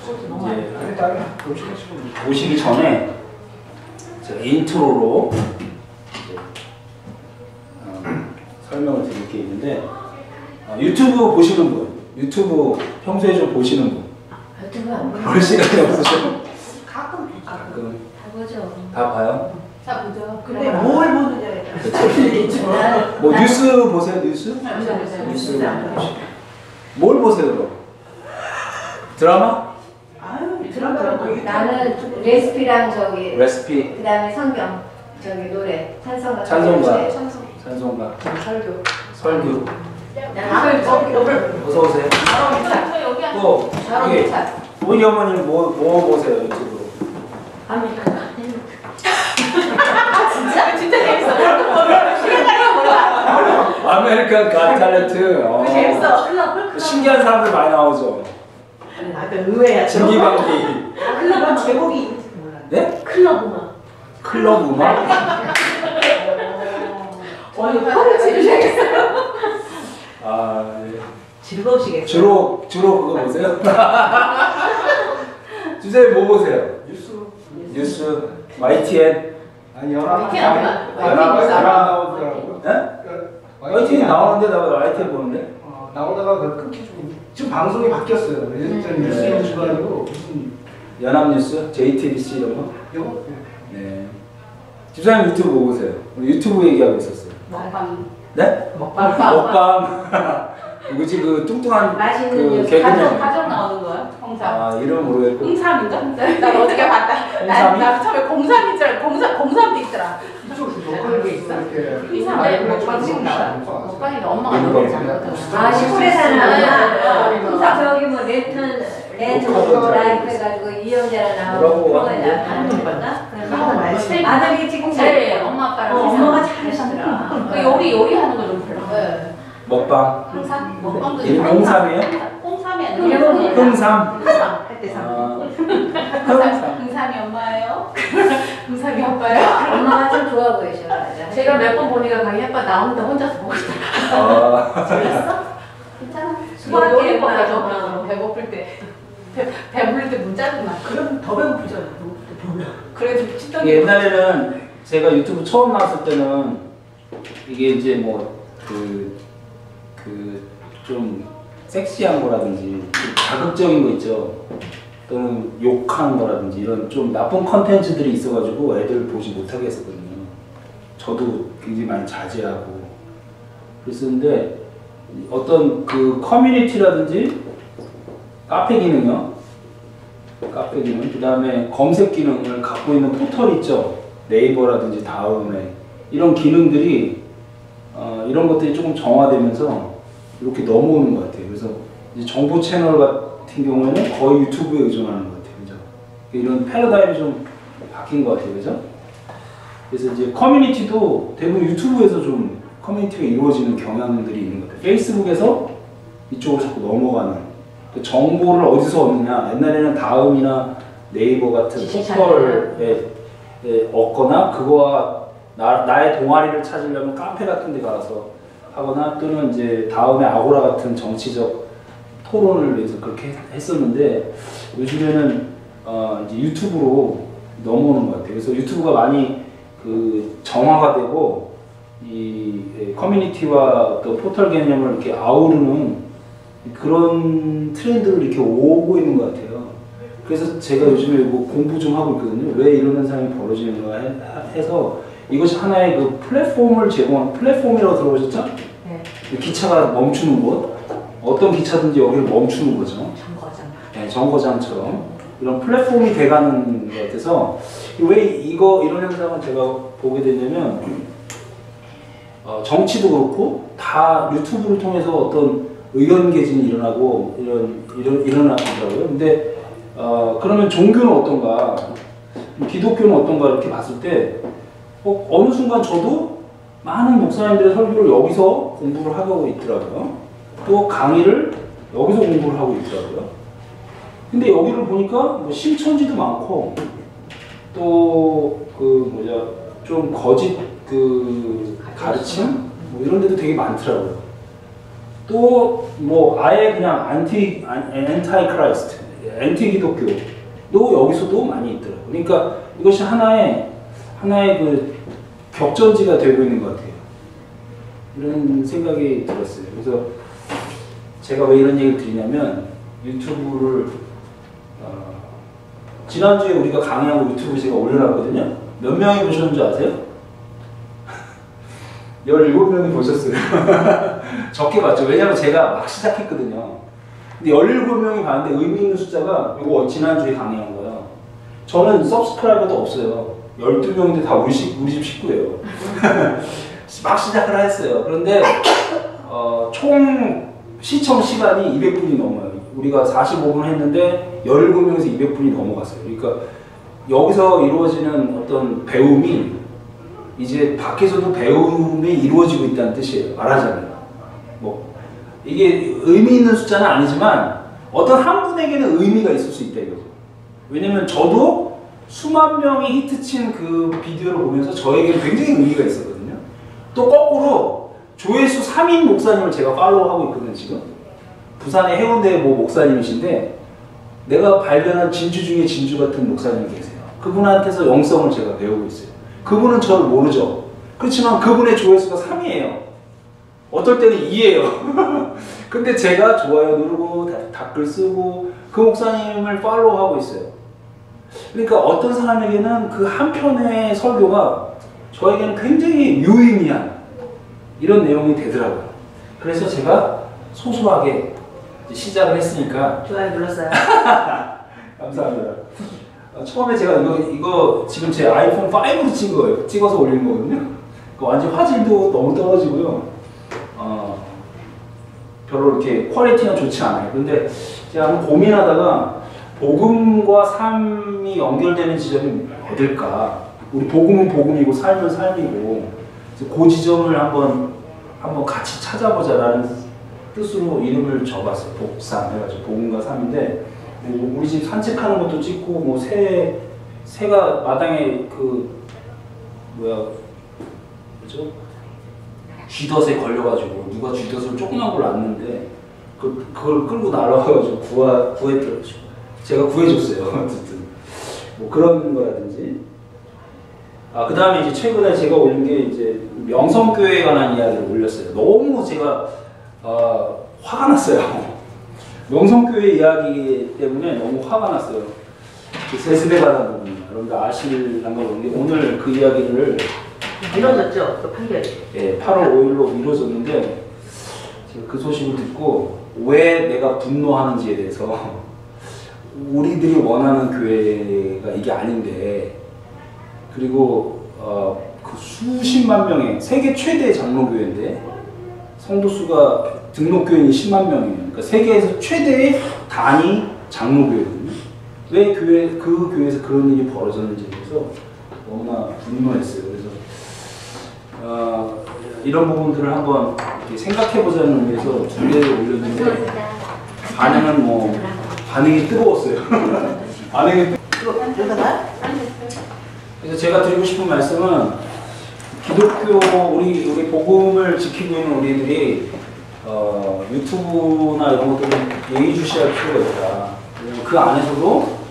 이제 보시기 전에 제가 인트로로 이제 설명을 드릴 게 있는데 유튜브 보시는 분, 유튜브 평소에 좀 보시는 분. 유튜브 안 보세요? 볼 시간이 없으셔? 가끔 다 보죠. 다 봐요? 다 보죠. 근데 뭘 보느냐에 따라. 뭐 뉴스 보세요? 뉴스? 뉴스 뭘 보세요 그럼? 드라마? 아유, 드라마라고. 나는 레시피랑 저기 레시피. 그다음에 성경 저기 노래 찬송가. 찬송가. 찬송가. 설교. 설교. 설교. 어서 오세요. 또 여기 우리 어머니는 뭐 보세요 유튜브로? 진짜 재밌어. 시간이 몰라. 아메리칸 갓 탤런트. 재밌어. 신기한 사람들 많이 나오죠. 나도 의외야. 진기방기. 클럽 제목이 있는지 몰라. 네? 클럽 음악. 클럽 음악? 하루 지르셔야겠어요. 아, 네. 즐거우시겠어요. 주로 그거 보세요? 주제에 뭐 보세요? 뉴스. YTN. 아니 연합 YTN 안 봐. 나오더라고요. 네? YTN 나오는데 나 YTN 보는데? 나오다가 끊기고 지금 방송이 바뀌었어요. 예전에 뉴스 연주가 아니고 무슨 연합뉴스, JTBC 이런 거? 영어? 네. 집사님 유튜브 뭐 보세요? 우리 유튜브 얘기하고 있었어요. 먹방. 네? 먹방. 누구지 그 뚱뚱한 맛있는 그 뉴스. 개그맨. 가정 나오는 거야? 홍삼. 아 이름 모르겠고. 홍삼인가? 난 어떻게 봤다. 홍삼이? 나 처음에 공삼인 줄 알고 공삼도 있더라. 이쪽 먹는 게 있어? 이렇게 홍삼에 먹방식 나와. 먹방이 엄마가 노래 잘하거든. 아 시골에 사는 홍삼. 저기 뭐 레트 라이프 해가지고 이영재랑 나오고 프로에 나가는 거나 아들이 지금 네, 엄마 아빠랑 엄마가 잘하시더라. 잘하시더라. 요리하는 거 좀 별로. 먹방. 홍삼? 먹방도 이름 홍삼이에요? 홍삼이 이름은 흥삼. 할때 아, 홍삼이 엄마예요? 홍삼이 아빠예요? 엄마가 좀 좋아 보이셔. 제가 몇 번 보니까 강희 아빠 나오는데 혼자서 보고 있더라. 아. 재밌어? 괜찮아. 요리 수학에 먹어서 배고플 때 배부를 때 문 짜증나. 그럼 더 배고프잖아. 별로. 그래도 치던 옛날에는 제가 유튜브 처음 나왔을 때는 이게 이제 뭐 좀 섹시한 거라든지 자극적인 거 있죠. 또는 욕하는 거라든지 이런 좀 나쁜 컨텐츠들이 있어가지고 애들 보지 못하게 했었거든요. 저도 굉장히 많이 자제하고 그랬었는데 어떤 그 커뮤니티라든지 카페 기능이요. 카페 기능, 그 다음에 검색 기능을 갖고 있는 포털 있죠. 네이버라든지 다음에 이런 기능들이 이런 것들이 조금 정화되면서 이렇게 넘어오는 것 같아요. 그래서 이제 정보 채널 같은 경우에는 거의 유튜브에 의존하는 것 같아요. 그죠? 이런 패러다임이 좀 바뀐 것 같아요. 그죠? 그래서 이제 커뮤니티도 대부분 유튜브에서 좀 커뮤니티가 이루어지는 경향들이 있는 것 같아요. 페이스북에서 이쪽으로 자꾸 넘어가는 그 정보를 어디서 얻느냐. 옛날에는 다음이나 네이버 같은 포털에 얻거나 그거와 나의 동아리를 찾으려면 카페 같은 데 가서 하거나 또는 이제 다음에 아고라 같은 정치적 토론을 위해서 그렇게 했었는데 요즘에는 이제 유튜브로 넘어오는 것 같아요. 그래서 유튜브가 많이 그 정화가 되고 이 커뮤니티와 또 포털 개념을 이렇게 아우르는 그런 트렌드를 이렇게 오고 있는 것 같아요. 그래서 제가 요즘에 뭐 공부 좀 하고 있거든요. 왜 이런 현상이 벌어지는가 해서 이것이 하나의 그 플랫폼을 제공하는 플랫폼이라고 들어보셨죠? 네. 기차가 멈추는 곳, 어떤 기차든지 여기를 멈추는 거죠. 정거장. 네, 정거장처럼 이런 플랫폼이 돼가는 것 같아서 왜 이런 현상을 제가 보게 되냐면 정치도 그렇고 다 유튜브를 통해서 어떤 의견 개진이 일어나고 일어나더라고요. 근데 그러면 종교는 어떤가, 기독교는 어떤가 이렇게 봤을 때 어느 순간 저도 많은 목사님들의 설교를 여기서 공부를 하고 있더라고요. 또 강의를 여기서 공부를 하고 있더라고요. 근데 여기를 보니까 뭐 신천지도 많고 또 좀 거짓 가르침 뭐 이런 데도 되게 많더라고요. 또 뭐 아예 그냥 엔타이 크라이스트, NT 기독교도 여기서도 많이 있더라고요. 그러니까 이것이 하나의 그 격전지가 되고 있는 것 같아요. 이런 생각이 들었어요. 그래서 제가 왜 이런 얘기를 드리냐면 유튜브를 지난주에 우리가 강의하고 유튜브 제가 올려놨거든요. 몇 명이 보셨는지 아세요? 17명이 보셨어요. 적게 봤죠. 왜냐면 제가 막 시작했거든요. 근데 17명이 봤는데 의미 있는 숫자가 이거 지난주에 강의한 거예요. 저는 서브스크라이버도 없어요. 12명인데 다 우리 집 식구예요. 막 시작을 했어요. 그런데 총 시청 시간이 200분이 넘어요. 우리가 45분 했는데 17명에서 200분이 넘어갔어요. 그러니까 여기서 이루어지는 어떤 배움이 이제 밖에서도 배움이 이루어지고 있다는 뜻이에요. 말하자면. 뭐 이게 의미 있는 숫자는 아니지만 어떤 한 분에게는 의미가 있을 수 있다 이거죠. 왜냐면 저도 수만 명이 히트친 그 비디오를 보면서 저에게 굉장히 의미가 있었거든요. 또 거꾸로 조회수 3인 목사님을 제가 팔로우하고 있거든요. 지금 부산의 해운대 모 목사님이신데 내가 발견한 진주 중에 진주 같은 목사님이 계세요. 그분한테서 영성을 제가 배우고 있어요. 그분은 저를 모르죠. 그렇지만 그분의 조회수가 3이에요. 어떨 때는 2예요. 근데 제가 좋아요 누르고 댓글 쓰고 그 목사님을 팔로우하고 있어요. 그러니까 어떤 사람에게는 그 한 편의 설교가 저에게는 굉장히 유의미한 이런 내용이 되더라고요. 그래서 제가 소소하게 시작을 했으니까 좋아요 눌렀어요. 감사합니다. 처음에 제가 이거 지금 제 아이폰 5로 찍은 거예요. 찍어서 올린 거거든요. 완전 화질도 너무 떨어지고요. 별로 이렇게 퀄리티는 좋지 않아요. 근데 제가 한번 고민하다가 복음과 삶이 연결되는 지점이 어딜까? 우리 복음은 복음이고 삶은 삶이고 그 지점을 한번 같이 찾아보자라는 뜻으로 이름을 적었어요. 복삼 해가지고 복음과 삶인데 우리 집 산책하는 것도 찍고 뭐 새가 마당에 그 뭐죠? 쥐덫에 걸려가지고 누가 쥐덫을 조그만 걸 놨는데 그걸 끌고 날아와가지고 구했더라고요. 제가 구해줬어요. 어쨌든 뭐 그런 거라든지. 그 다음에 이제 최근에 제가 올린 게 이제 명성교회에 관한 이야기를 올렸어요. 너무 제가 화가 났어요. 명성교회 이야기 때문에 너무 화가 났어요. 그 세습에 관한 부분. 여러분들 아실란가 모르겠는데 오늘 그 이야기를 이뤄졌죠? 그 판결이. 예, 8월 5일로 이루어졌는데 제가 그 소식을 듣고 왜 내가 분노하는지에 대해서 우리들이 원하는 교회가 이게 아닌데 그리고 그 수십만 명의 세계 최대 장로교회인데 성도수가 등록교인이 10만 명이에요. 그러니까 세계에서 최대의 단위 장로교회거든요. 왜 그 교회에서 그런 일이 벌어졌는지에 대해서 너무나 분노했어요. 그래서 이런 부분들을 한번 생각해보자는 의미에서 2개를 올렸는데 반응이 뜨거웠어요. 그래서 제가 드리고 싶은 말씀은 기독교 우리 복음을 지키고 있는 우리들이 유튜브나 이런 것들은 예의주시할 필요가 있다. 그 안에서도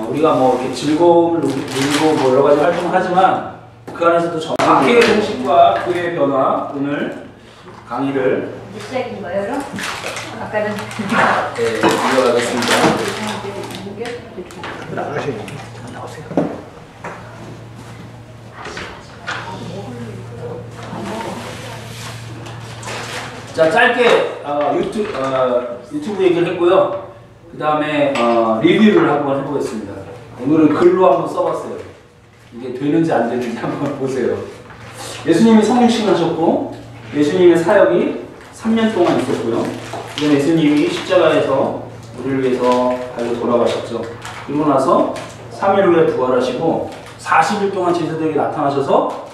우리가 뭐 이렇게 즐거움을 누리고 뭐 여러 가지 활동을 하지만 그 안에서도 박해의 공식과 그의 변화 오늘 강의를 시작인 거예요, 그럼? 아까는 네, 이어가겠습니다. 나가세요. 나오세요. 자, 짧게 유튜브 얘기를 했고요. 그 다음에 리뷰를 한번 해보겠습니다. 오늘은 글로 한번 써봤어요. 이게 되는지 안 되는지 한번 보세요. 예수님이 성육신 하셨고 예수님의 사역이 3년 동안 있었고요. 이건 예수님이 십자가에서 우리를 위해서 달려 돌아가셨죠. 그리고 나서 3일 후에 부활하시고 40일 동안 제자들에게 나타나셔서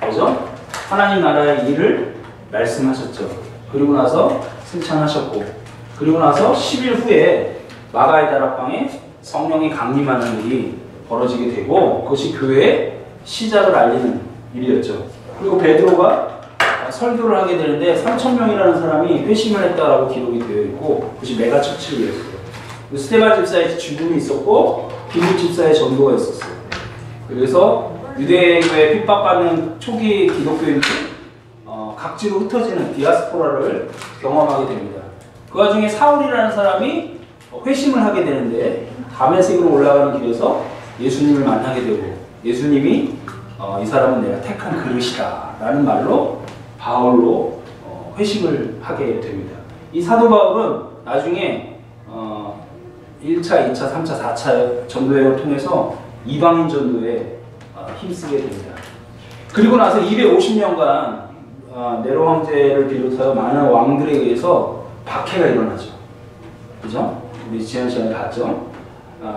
뭐죠? 하나님 나라의 일을 말씀하셨죠. 그리고 나서 승천하셨고 그리고 나서 10일 후에 마가의 다락방에 성령이 강림하는 일이 벌어지게 되고 그것이 교회의 시작을 알리는 일이었죠. 그리고 베드로가 설교를 하게 되는데 3,000명이라는 사람이 회심을 했다라고 기록이 되어 있고 그것이 메가처치였어요. 스테반 집사의 죽음이 있었고 빌립 집사의 전도가 있었어요. 그래서 유대교에 핍박받는 초기 기독교인들이 각지로 흩어지는 디아스포라를 경험하게 됩니다. 그 와중에 사울이라는 사람이 회심을 하게 되는데 다메섹으로 올라가는 길에서 예수님을 만나게 되고 예수님이 이 사람은 내가 택한 그릇이다 라는 말로 바울로 회심을 하게 됩니다. 이 사도 바울은 나중에 1차, 2차, 3차, 4차 전도여행을 통해서 이방인 전도에 힘쓰게 됩니다. 그리고 나서 250년간 네로 황제를 비롯하여 많은 왕들에 의해서 박해가 일어나죠. 그죠? 우리 지난 시간에 봤죠.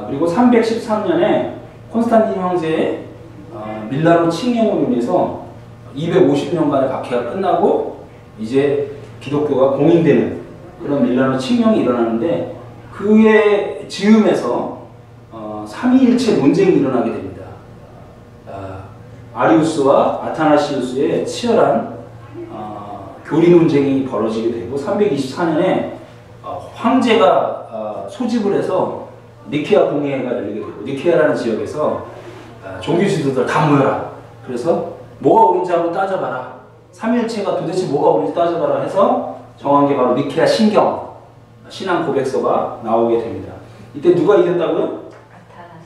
그리고 313년에 콘스탄틴 황제의 밀라노 칙령으로 인해서 250년간의 박해가 끝나고 이제 기독교가 공인되는 그런 밀라노 칙령이 일어나는데 그의 즈음에서 삼위일체 논쟁이 일어나게 됩니다. 아리우스와 아타나시우스의 치열한 교리 논쟁이 벌어지게 되고 324년에 황제가 소집을 해서 니케아 공회가 열리게 되고 니케아라는 지역에서 종교 지도자들 다 모여라. 그래서 뭐가 옳은지 한번 따져봐라. 삼위일체가 도대체 뭐가 옳은지 따져봐라 해서 정한 게 바로 니케아 신경 신앙 고백서가 나오게 됩니다. 이때 누가 이겼다고요?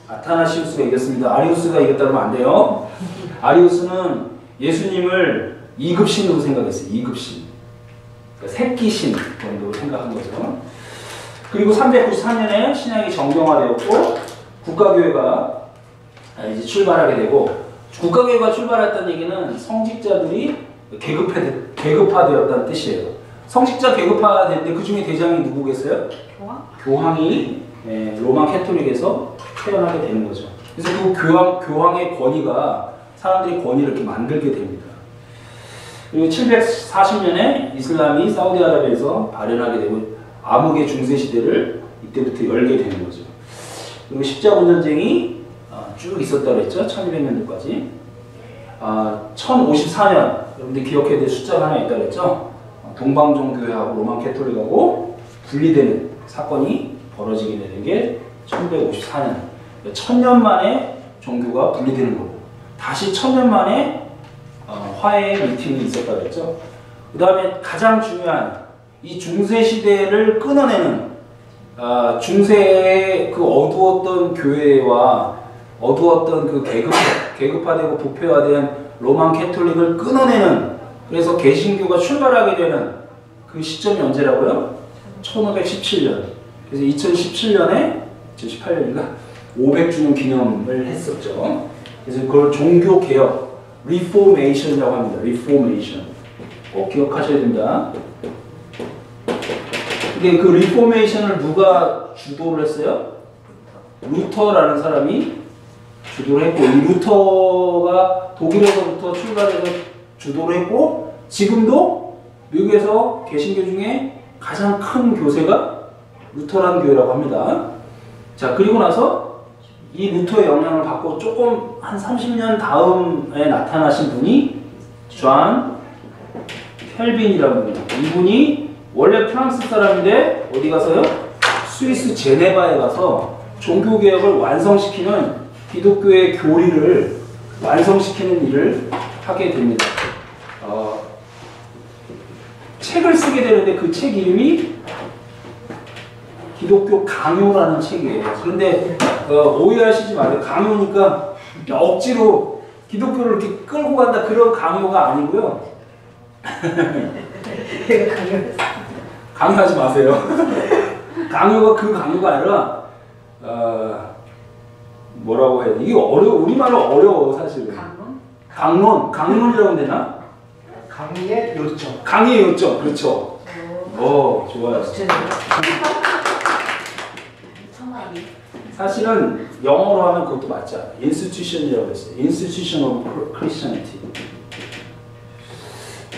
아타나시우스가 이겼습니다. 아리우스가 이겼다면 안 돼요. 아리우스는 예수님을 2급 신으로 생각했어요. 2급 신. 그러니까 새끼 신 정도로 생각한 거죠. 그리고 394년에 신약이 정경화되었고 국가교회가 이제 출발하게 되고 국가교회가 출발했다는 얘기는 성직자들이 계급화되었다는 뜻이에요. 성직자 계급화됐는데 그 중에 대장이 누구겠어요? 교황이 로마 캐톨릭에서 태어나게 되는 거죠. 그래서 그 교황의 권위가 사람들이 권위를 이렇게 만들게 됩니다. 그리고 740년에 이슬람이 사우디아라비아에서 발현하게 되고 암흑의 중세 시대를 이때부터 열게 되는 거죠. 그리고 십자군 전쟁이 쭉 있었다고 했죠. 1200년도까지. 1054년 여러분들 기억해야 될 숫자가 하나 있다고 했죠. 동방종교회하고 로만 캐톨릭하고 분리되는 사건이 벌어지게 되는 게 1154년. 1000년 만에 종교가 분리되는 거고 다시 1000년 만에 화해의 미팅이 있었다고 했죠. 그 다음에 가장 중요한 이 중세시대를 끊어내는 중세의 그 어두웠던 교회와 어두웠던 그 계급화되고 부패화된 로만 캐톨릭을 끊어내는 그래서 개신교가 출발하게 되는 그 시점이 언제라고요? 1517년. 그래서 2017년에 2018년인가 500주년 기념을 했었죠. 그래서 그걸 종교개혁, 리포메이션이라고 합니다. 리포메이션. 꼭 기억하셔야 됩니다. 근데 그 리포메이션을 누가 주도를 했어요? 루터라는 사람이 주도를 했고 이 루터가 독일에서부터 출발해서 주도를 했고 지금도 미국에서 개신교 중에 가장 큰 교세가 루터란 교회라고 합니다. 자 그리고 나서 이 루터의 영향을 받고 조금 한 30년 다음에 나타나신 분이 존 켈빈이라고 합니다. 이분이 원래 프랑스 사람인데 어디 가서요? 스위스 제네바에 가서 종교개혁을 완성시키는 기독교의 교리를 완성시키는 일을 하게 됩니다. 책을 쓰게 되는데 그 책 이름이 기독교 강요라는 책이에요. 그런데 오해하시지 마세요. 강요니까 억지로 기독교를 이렇게 끌고 간다 그런 강요가 아니고요. 강요하지 마세요. 강요가 그 강요가 아니라 뭐라고 해야 돼? 이게 어려워. 우리말로 어려워 사실은. 강론이라고 하면 되나? 강의의 요점. 강의의 요점. 그렇죠. 좋아요. 사실은 영어로 하면 그것도 맞지 않아요. institution이라고 했어요. institution of Christianity.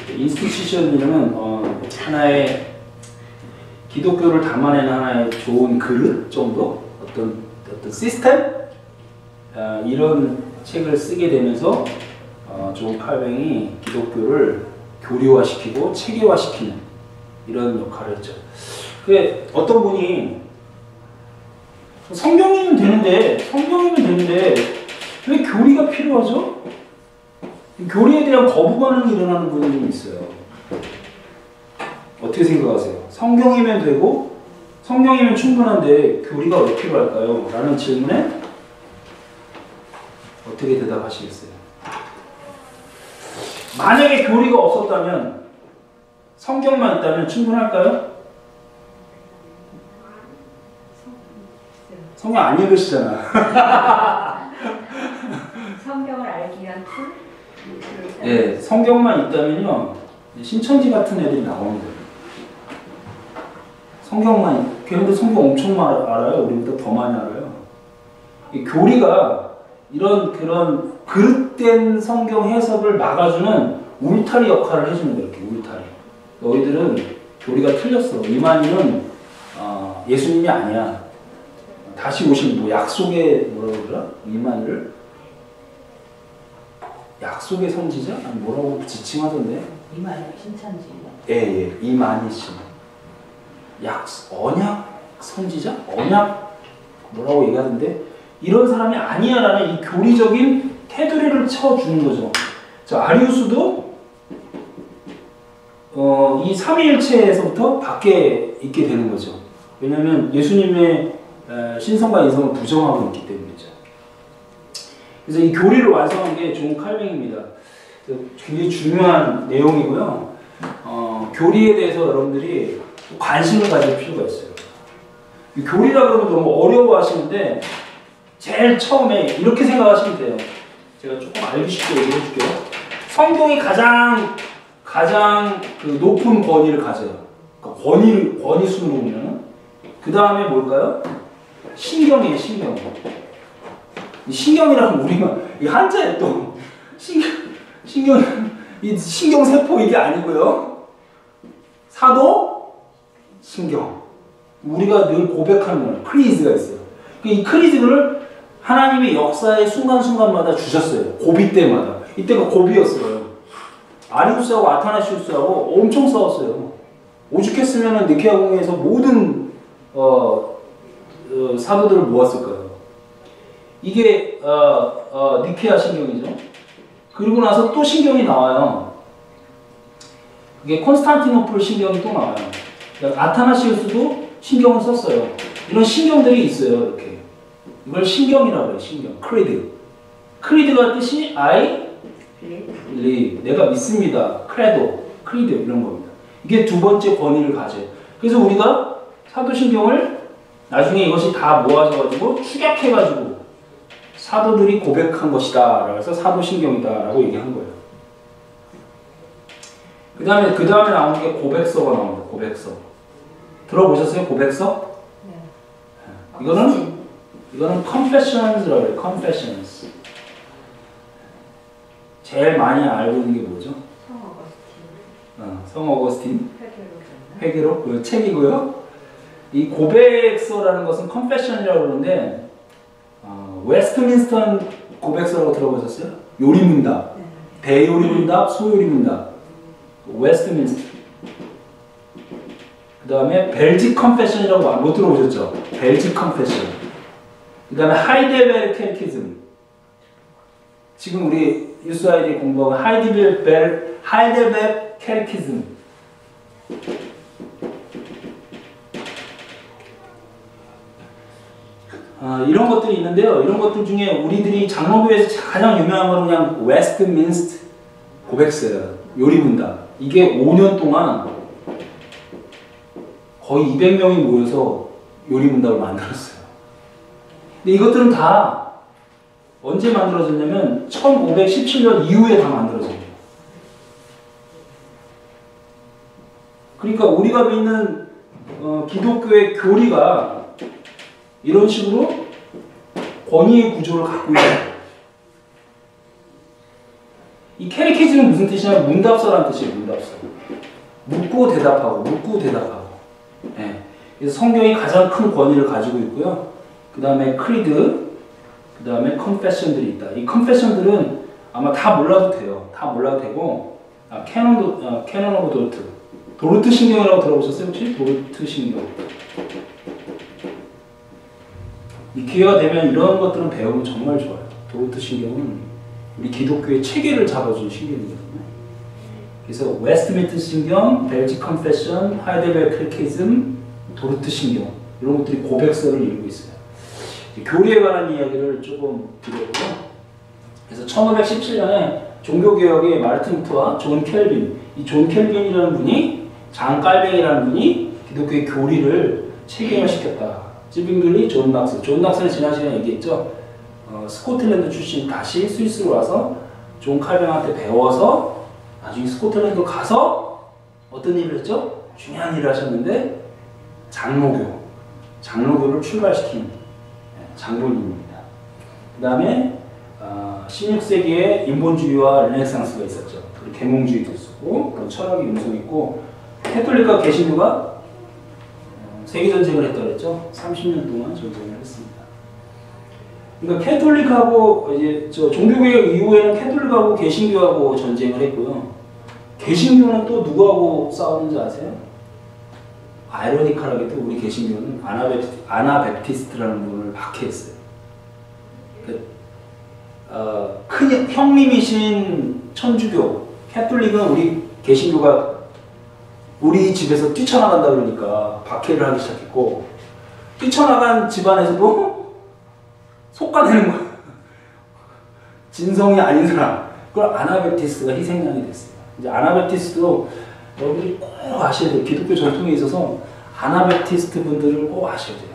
institution이라면 하나의 기독교를 담아내는 하나의 좋은 그릇 정도? 어떤 시스템? 이런 책을 쓰게 되면서 존 칼뱅이 기독교를 교리화시키고 체계화시키는 이런 역할을 했죠. 어떤 분이 성경이면 되는데 왜 교리가 필요하죠? 교리에 대한 거부 반응이 일어나는 부분이 좀 있어요. 어떻게 생각하세요? 성경이면 되고 성경이면 충분한데 교리가 왜 필요할까요? 라는 질문에 어떻게 대답하시겠어요? 만약에 교리가 없었다면 성경만 있다면 충분할까요? 성경 안 읽으시잖아. 성경을 알기 위한 툴? 네, 성경만 있다면요 신천지 같은 애들이 나옵니다. 성경만, 걔네들 성경 엄청 알아요. 우리보다 더 많이 알아요. 이 교리가 그런 그릇된 성경 해석을 막아주는 울타리 역할을 해주는 거예요. 이렇게 울타리. 너희들은 교리가 틀렸어. 이만희는 예수님이 아니야. 다시 오신 뭐 약속의 뭐라고 그러더라? 이만희를 약속의 선지자? 아니 뭐라고 지칭하던데? 이만희 신천지. 예, 이만희 씨. 언약 선지자? 언약 뭐라고 얘기하던데? 이런 사람이 아니야라는 이 교리적인 테두리를 쳐주는 거죠. 자, 아리우스도 이 삼위일체에서부터 밖에 있게 되는 거죠. 왜냐하면 예수님의 신성과 인성을 부정하고 있기 때문이죠. 그래서 이 교리를 완성한 게 존 칼뱅입니다. 굉장히 중요한 내용이고요. 교리에 대해서 여러분들이 관심을 가질 필요가 있어요. 이 교리라 그러면 너무 어려워하시는데 제일 처음에 이렇게 생각하시면 돼요. 제가 조금 알기 쉽게 얘기해 줄게요. 성경이 가장 그 높은 권위를 가져요. 그러니까 권위 순으로 보면 그 다음에 뭘까요? 신경이에요. 신경. 이 신경이라는 우리가 이 한자에 또 신경 이 신경세포 이게 아니고요. 사도 신경. 우리가 늘 고백하는 거예요. 크리즈가 있어요. 이 크리즈를 하나님의 역사의 순간순간마다 주셨어요. 고비 때마다. 이때가 고비였어요. 아리우스하고 아타나시우스하고 엄청 싸웠어요. 오죽했으면 니케아 공회에서 모든 사도들을 모았을 거예요. 이게 니케아 신경이죠. 그리고 나서 또 신경이 나와요. 그게 콘스탄티노플 신경이 또 나와요. 아타나시우스도 신경을 썼어요. 이런 신경들이 있어요. 이렇게. 이걸 신경이라고 해요. 신경. 크리드. 크리드가 뜻이 I believe. 내가 믿습니다. 크레도. 크리드 이런 겁니다. 이게 두 번째 권위를 가져요. 그래서 우리가 사도신경을 나중에 이것이 다 모아져가지고 축약해가지고 사도들이 고백한 것이다. 그래서 사도신경이다. 라고 얘기한 거예요. 그 다음에 나오는 게 고백서가 나옵니다. 고백서. 들어보셨어요? 고백서? 네. 이거는 confessions라고 해요. confessions. 제일 많이 알고 있는 게 뭐죠? 성 어거스틴. 회개록. 그 책이고요. 이 고백서라는 것은 confession이라고 그러는데 웨스트민스터 고백서라고 들어보셨어요? 요리문답. 대요리문답, 소요리문답. 웨스트민스터. 그 다음에 벨직 컨페션이라고 못 들어보셨죠? 벨직 컨페션. 그 다음에 하이델베르 캐티즘. 지금 우리 유스아이디 공부하고 하이델베르 캐티즘. 이런 것들이 있는데요. 이런 것들 중에 우리들이 장로교에서 가장 유명한 건 그냥 웨스트민스터 고백서예요. 요리문답. 이게 5년 동안 거의 200명이 모여서 요리문답을 만들었어요. 근데 이것들은 다 언제 만들어졌냐면 1517년 이후에 다 만들어져요. 그러니까 우리가 믿는 기독교의 교리가 이런 식으로 권위의 구조를 갖고 있어요. 이 캐리키즘은 무슨 뜻이냐면 문답서라는 뜻이에요. 문답서. 묻고 대답하고 묻고 대답하고. 네. 그래서 성경이 가장 큰 권위를 가지고 있고요. 그 다음에 크리드, 그 다음에 컨페션들이 있다. 이 컨페션들은 아마 다 몰라도 돼요. 다 몰라도 되고 캐논 오브 도르트. 도르트 신경이라고 들어보셨어요? 혹시? 도르트 신경. 기회가 되면 이런 것들은 배우면 정말 좋아요. 도르트 신경은 우리 기독교의 체계를 잡아준 신경이거든요. 그래서 웨스트민트 신경, 벨지 컨페션, 하이델베르 캐테키즘, 도르트 신경 이런 것들이 고백서를 이루고 있어요. 교리에 관한 이야기를 조금 드렸고요. 그래서 1517년에 종교개혁의 마르틴 루터와 존 켈빈, 이 존 켈빈이라는 분이 장 깔뱅이라는 분이 기독교의 교리를 체계화시켰다. 찌빙글리, 존 낙스. 존 낙스는 지난 시간에 얘기했죠. 스코틀랜드 출신 다시 스위스로 와서 존 칼뱅한테 배워서 나중에 스코틀랜드 가서 어떤 일을 했죠? 중요한 일을 하셨는데 장로교를 출발시킨 장본인입니다. 그 다음에 16세기에 인본주의와 르네상스가 있었죠. 그리고 계몽주의도 있었고 그런 철학이 융성했고 캐톨릭과 개신교가 세계전쟁을 했다고 그랬죠. 30년 동안 전쟁을 했습니다. 그러니까 캐톨릭하고 이제 종교개혁 이후에는 캐톨릭하고 개신교하고 전쟁을 했고요. 개신교는 또 누구하고 싸우는지 아세요? 아이러니컬하게도 우리 개신교는 아나베프티스트라는 분을 박해했어요. 큰 형님이신 천주교, 캐톨릭은 우리 개신교가 우리 집에서 뛰쳐나간다 그러니까 박해를 하기 시작했고 뛰쳐나간 집안에서도 속가내는 거예요. 진성이 아닌 사람. 그걸 아나베프티스트가 희생양이 됐어요. 이제 아나베프티스트도 여러분들이 꼭 아셔야 돼요. 기독교 전통에 있어서 아나베프티스트 분들을 꼭 아셔야 돼요.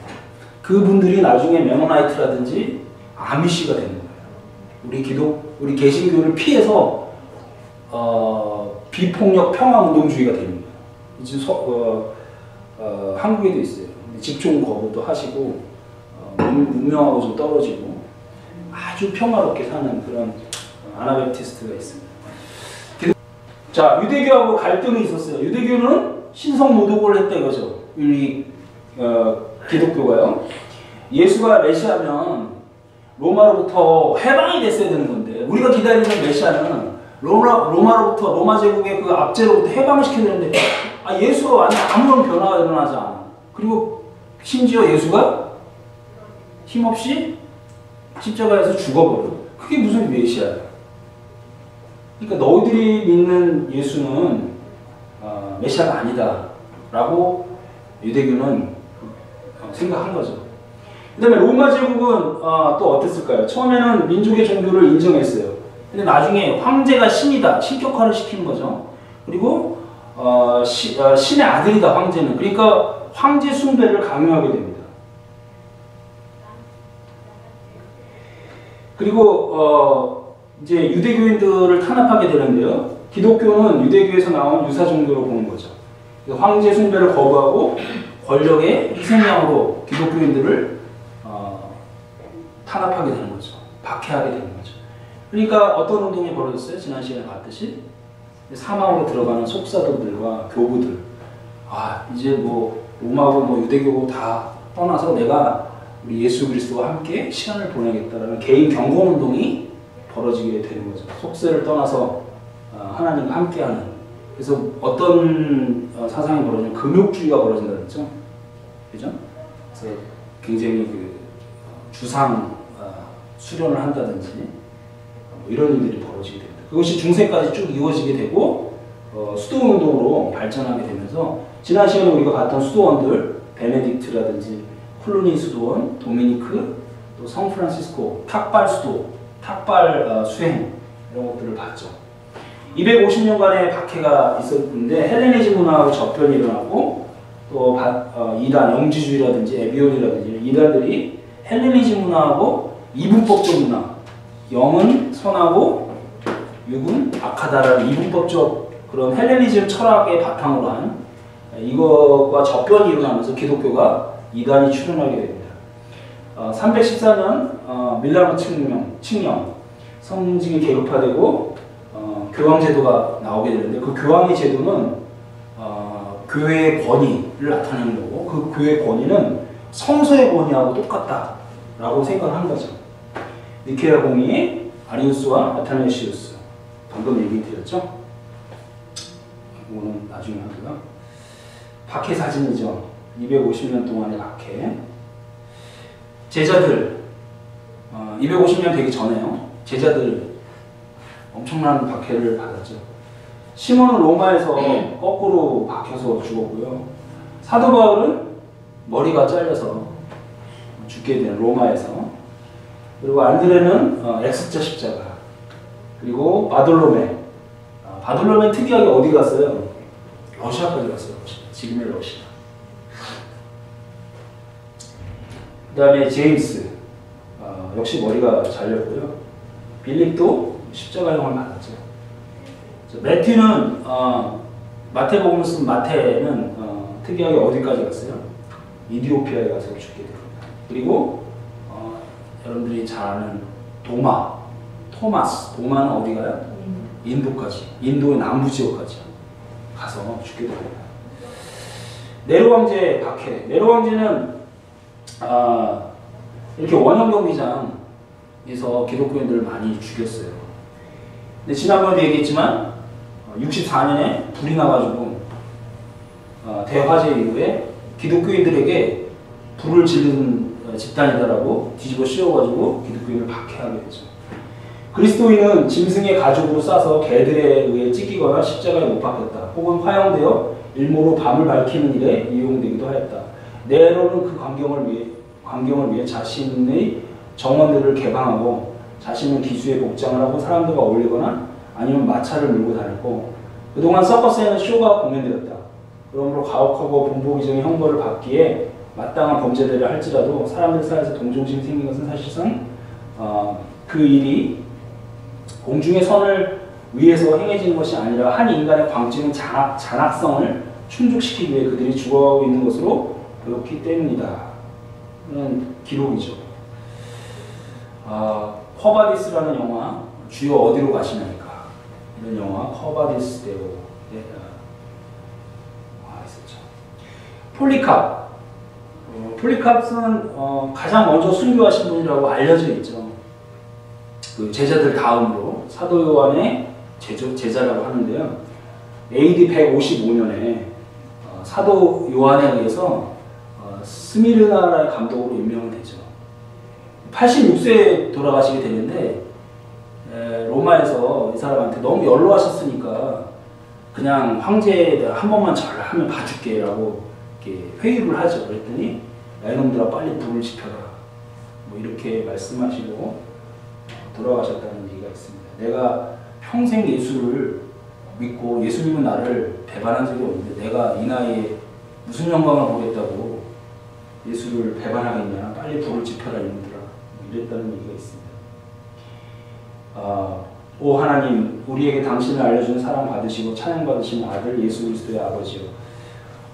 그분들이 나중에 메모나이트라든지 아미시가 되는 거예요. 우리 개신교를 피해서 비폭력 평화운동주의가 되는 거예요. 이제 한국에도 있어요. 집중 거부도 하시고 문명하고 좀 떨어지고 아주 평화롭게 사는 그런 아나베프티스트가 있습니다. 자, 유대교하고 갈등이 있었어요. 유대교는 신성 모독을 했다 이거죠. 우리 기독교가요. 예수가 메시아면 로마로부터 해방이 됐어야 되는 건데 우리가 기다리는 메시아는 로마로부터 로마 제국의 그 압제로부터 해방을 시켜야 되는데 예수가 완전 아무런 변화가 일어나지 않아. 그리고 심지어 예수가 힘없이 십자가에서 죽어버려. 그게 무슨 메시아야. 그러니까 너희들이 믿는 예수는 메시아가 아니다 라고 유대교는 생각한 거죠. 그 다음에 로마 제국은 또 어땠을까요? 처음에는 민족의 종교를 인정했어요. 근데 나중에 황제가 신이다, 신격화를 시키는 거죠. 그리고 신의 아들이다, 황제는. 그러니까 황제 숭배를 강요하게 됩니다. 그리고 이제 유대교인들을 탄압하게 되는데요. 기독교는 유대교에서 나온 유사 종교로 보는 거죠. 황제 숭배를 거부하고 권력의 희생양으로 기독교인들을 탄압하게 되는 거죠. 박해하게 되는 거죠. 그러니까 어떤 운동이 벌어졌어요? 지난 시간에 봤듯이 사망으로 들어가는 속사도들과 교부들. 이제 뭐 로마고 뭐 유대교고 다 떠나서 내가 우리 예수 그리스도와 함께 시간을 보내겠다라는 개인 경건 운동이 벌어지게 되는 거죠. 속세를 떠나서 하나님과 함께하는. 그래서 어떤 사상이 벌어지면 금욕주의가 벌어진다 그랬죠. 그죠? 그래서 굉장히 그 주상 수련을 한다든지 이런 일들이 벌어지게 됩니다. 그것이 중세까지 쭉 이어지게 되고 수도운동으로 발전하게 되면서 지난 시간에 우리가 봤던 수도원들 베네딕트라든지 콜로니 수도원, 도미니크, 또 성프란시스코, 탁발 수도, 탁발 수행 이런 것들을 봤죠. 250년간의 박해가 있었는데 헬레니즘 문화하고 접변이 일어나고 또 이단, 영지주의라든지 에비온이라든지 이단들이 헬레니즘 문화하고 이분법적 문화, 영은 선하고 육은 악하다라는 이분법적 그런 헬레니즘 철학의 바탕으로 한 이것과 접변이 일어나면서 기독교가 이단이 출현하게 됩니다. 314년 밀라노 칙령 성직이 계급화되고 교황제도가 나오게 되는데 그 교황의 제도는 교회의 권위를 나타내는 거고 그 교회의 권위는 성서의 권위하고 똑같다라고 생각한 거죠. 니케아 공의 아리우스와 아타나시우스 방금 얘기 드렸죠? 이거는 나중에 하고요. 박해 사진이죠. 250년 동안의 박해. 제자들 250년 되기 전에요. 제자들 엄청난 박해를 받았죠. 시몬은 로마에서 거꾸로 박혀서 죽었고요. 사도 바울은 머리가 잘려서 죽게 된 로마에서, 그리고 안드레는 X자 십자가, 그리고 바돌로메 특이하게 어디 갔어요? 러시아까지 갔어요. 지금의 러시아. 그 다음에 제임스 역시 머리가 잘렸고요. 빌립도 십자가형을 받았죠. 매튜는 마태복음을 쓴 마태는 특이하게 어디까지 갔어요? 이디오피아에 가서 죽게 됩니다. 그리고 여러분들이 잘 아는 도마는 어디 가요? 인도까지, 인도의 남부 지역까지 가서 죽게 됩니다. 네로 황제 박해. 네로 황제는 이렇게 원형 경기장에서 기독교인들을 많이 죽였어요. 근데 지난번에도 얘기했지만 64년에 불이 나가지고 대화재 이후에 기독교인들에게 불을 지르는 집단이다라고 뒤집어 씌워가지고 기독교인을 박해하게 되죠. 그리스도인은 짐승의 가죽으로 싸서 개들에 의해 찢기거나 십자가에 못 박혔다. 혹은 화형되어 일모로 밤을 밝히는 일에 이용되기도 하였다. 네로는 그 광경을 위해 자신의 정원들을 개방하고 자신은 기수의 복장을 하고 사람들과 어울리거나 아니면 마차를 몰고 다녔고, 그동안 서커스에는 쇼가 공연되었다. 그러므로 가혹하고 본보기적인 형벌을 받기에 마땅한 범죄들을 할지라도 사람들 사이에서 동정심이 생긴 것은 사실상 그 일이 공중의 선을 위해서 행해지는 것이 아니라 한 인간의 광증은 잔악성을 충족시키기 위해 그들이 죽어가고 있는 것으로 보였기 때문이다. 는 기록이죠. 커바디스라는 영화, 주여 어디로 가시나이까, 이런 영화 커바디스 대로 있었죠. 폴리캅은 가장 먼저 순교하신 분이라고 알려져 있죠. 그 제자들 다음으로 사도 요한의 제자라고 하는데요. AD 155년에 사도 요한에 의해서 스미르나라의 감독으로 임명이 되죠. 86세에 돌아가시게 되는데 로마에서 이 사람한테 너무 연로하셨으니까 그냥 황제 한 번만 절하면 봐줄게 라고 이렇게 회유를 하죠. 그랬더니 야 이놈들아 빨리 불을 지펴라 뭐 이렇게 말씀하시고 돌아가셨다는 얘기가 있습니다. 내가 평생 예수를 믿고 예수님은 나를 배반한 적이 없는데 내가 이 나이에 무슨 영광을 보겠다고 예수를 배반하겠냐, 빨리 불을 지펴라 이놈들아, 이랬다는 얘기가 있습니다. 오 하나님, 우리에게 당신을 알려주는 사랑 받으시고 찬양 받으신 아들 예수 그리스도의 아버지요,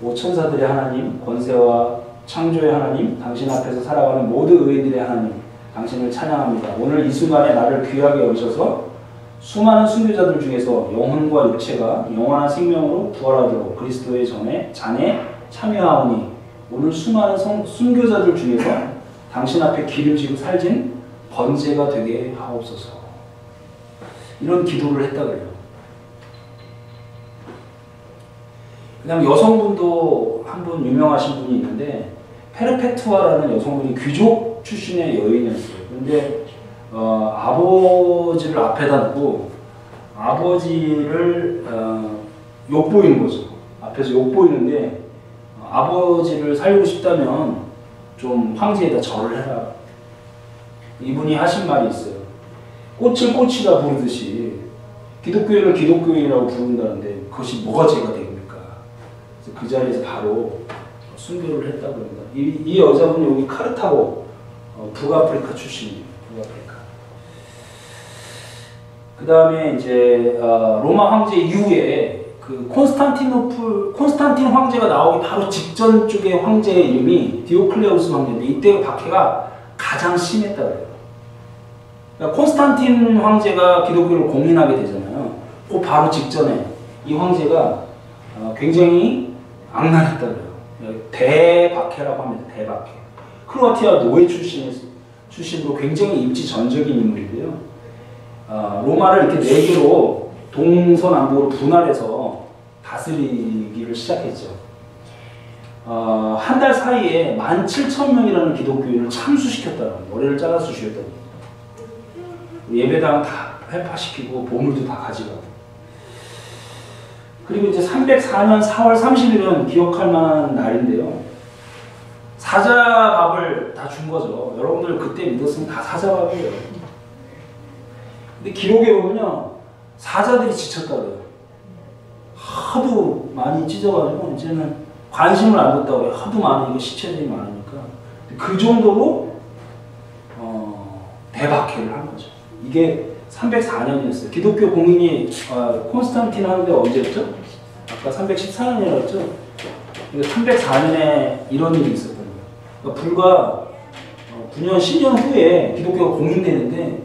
오 천사들의 하나님, 권세와 창조의 하나님, 당신 앞에서 살아가는 모든 의인들의 하나님, 당신을 찬양합니다. 오늘 이 순간에 나를 귀하게 여기셔서 수많은 순교자들 중에서 영혼과 육체가 영원한 생명으로 부활하도록 그리스도의 잔에 참여하오니 오늘 수많은 순교자들 중에서 당신 앞에 기름지고 살진 번제가 되게 하옵소서. 이런 기도를 했다 그래요. 그 다음 여성분도 한 분 유명하신 분이 있는데 페르페투아라는 여성분이 귀족 출신의 여인이었어요. 그런데 아버지를 앞에다 두고 아버지를 욕보이는 거죠. 앞에서 욕보이는데 아버지를 살리고 싶다면 좀 황제에다 절을 해라. 이분이 하신 말이 있어요. 꽃을 꽃이라 부르듯이 기독교인을 기독교인이라고 부른다는데 그것이 뭐가 죄가 됩니까? 그래서 그 자리에서 바로 순교를 했다고 합니다. 이 여자분이 여기 카르타고 북아프리카 출신이에요. 북아프리카. 그 다음에 이제 로마 황제 이후에 그 콘스탄틴 황제가 나오기 바로 직전 쪽의 황제의 이름이 디오클레우스 황제인데 이때 박해가 가장 심했다 그래요. 그러니까 콘스탄틴 황제가 기독교를 공인하게 되잖아요. 그 바로 직전에 이 황제가 굉장히 악랄했다 그래요. 대박해라고 합니다. 대박해. 크로아티아 노예 출신으로 굉장히 임지전적인 인물인데요. 로마를 이렇게 4개로 동서남북으로 분할해서 다스리기를 시작했죠. 한 달 사이에 17,000명이라는 기독교인을 참수시켰다는 거예요. 머리를 잘라서 죽였다는 거예요. 예배당 다 회파시키고 보물도 다 가져가고. 그리고 이제 304년 4월 30일은 기억할 만한 날인데요. 사자밥을 다 준 거죠. 여러분들 그때 믿었으면 다 사자밥이에요. 근데 기록에 보면요, 사자들이 지쳤다 그래요. 하도 많이 찢어가지고 이제는 관심을 안 뒀다고 그래요. 하도 많으니까 시체들이 많으니까. 그 정도로 대박해를 한 거죠. 이게 304년이었어요. 기독교 공인이 콘스탄틴 하는데 언제였죠? 아까 314년이라고 했죠? 304년에 이런 일이 있었던 거예요. 그러니까 불과 9년, 10년 후에 기독교가 공인되는데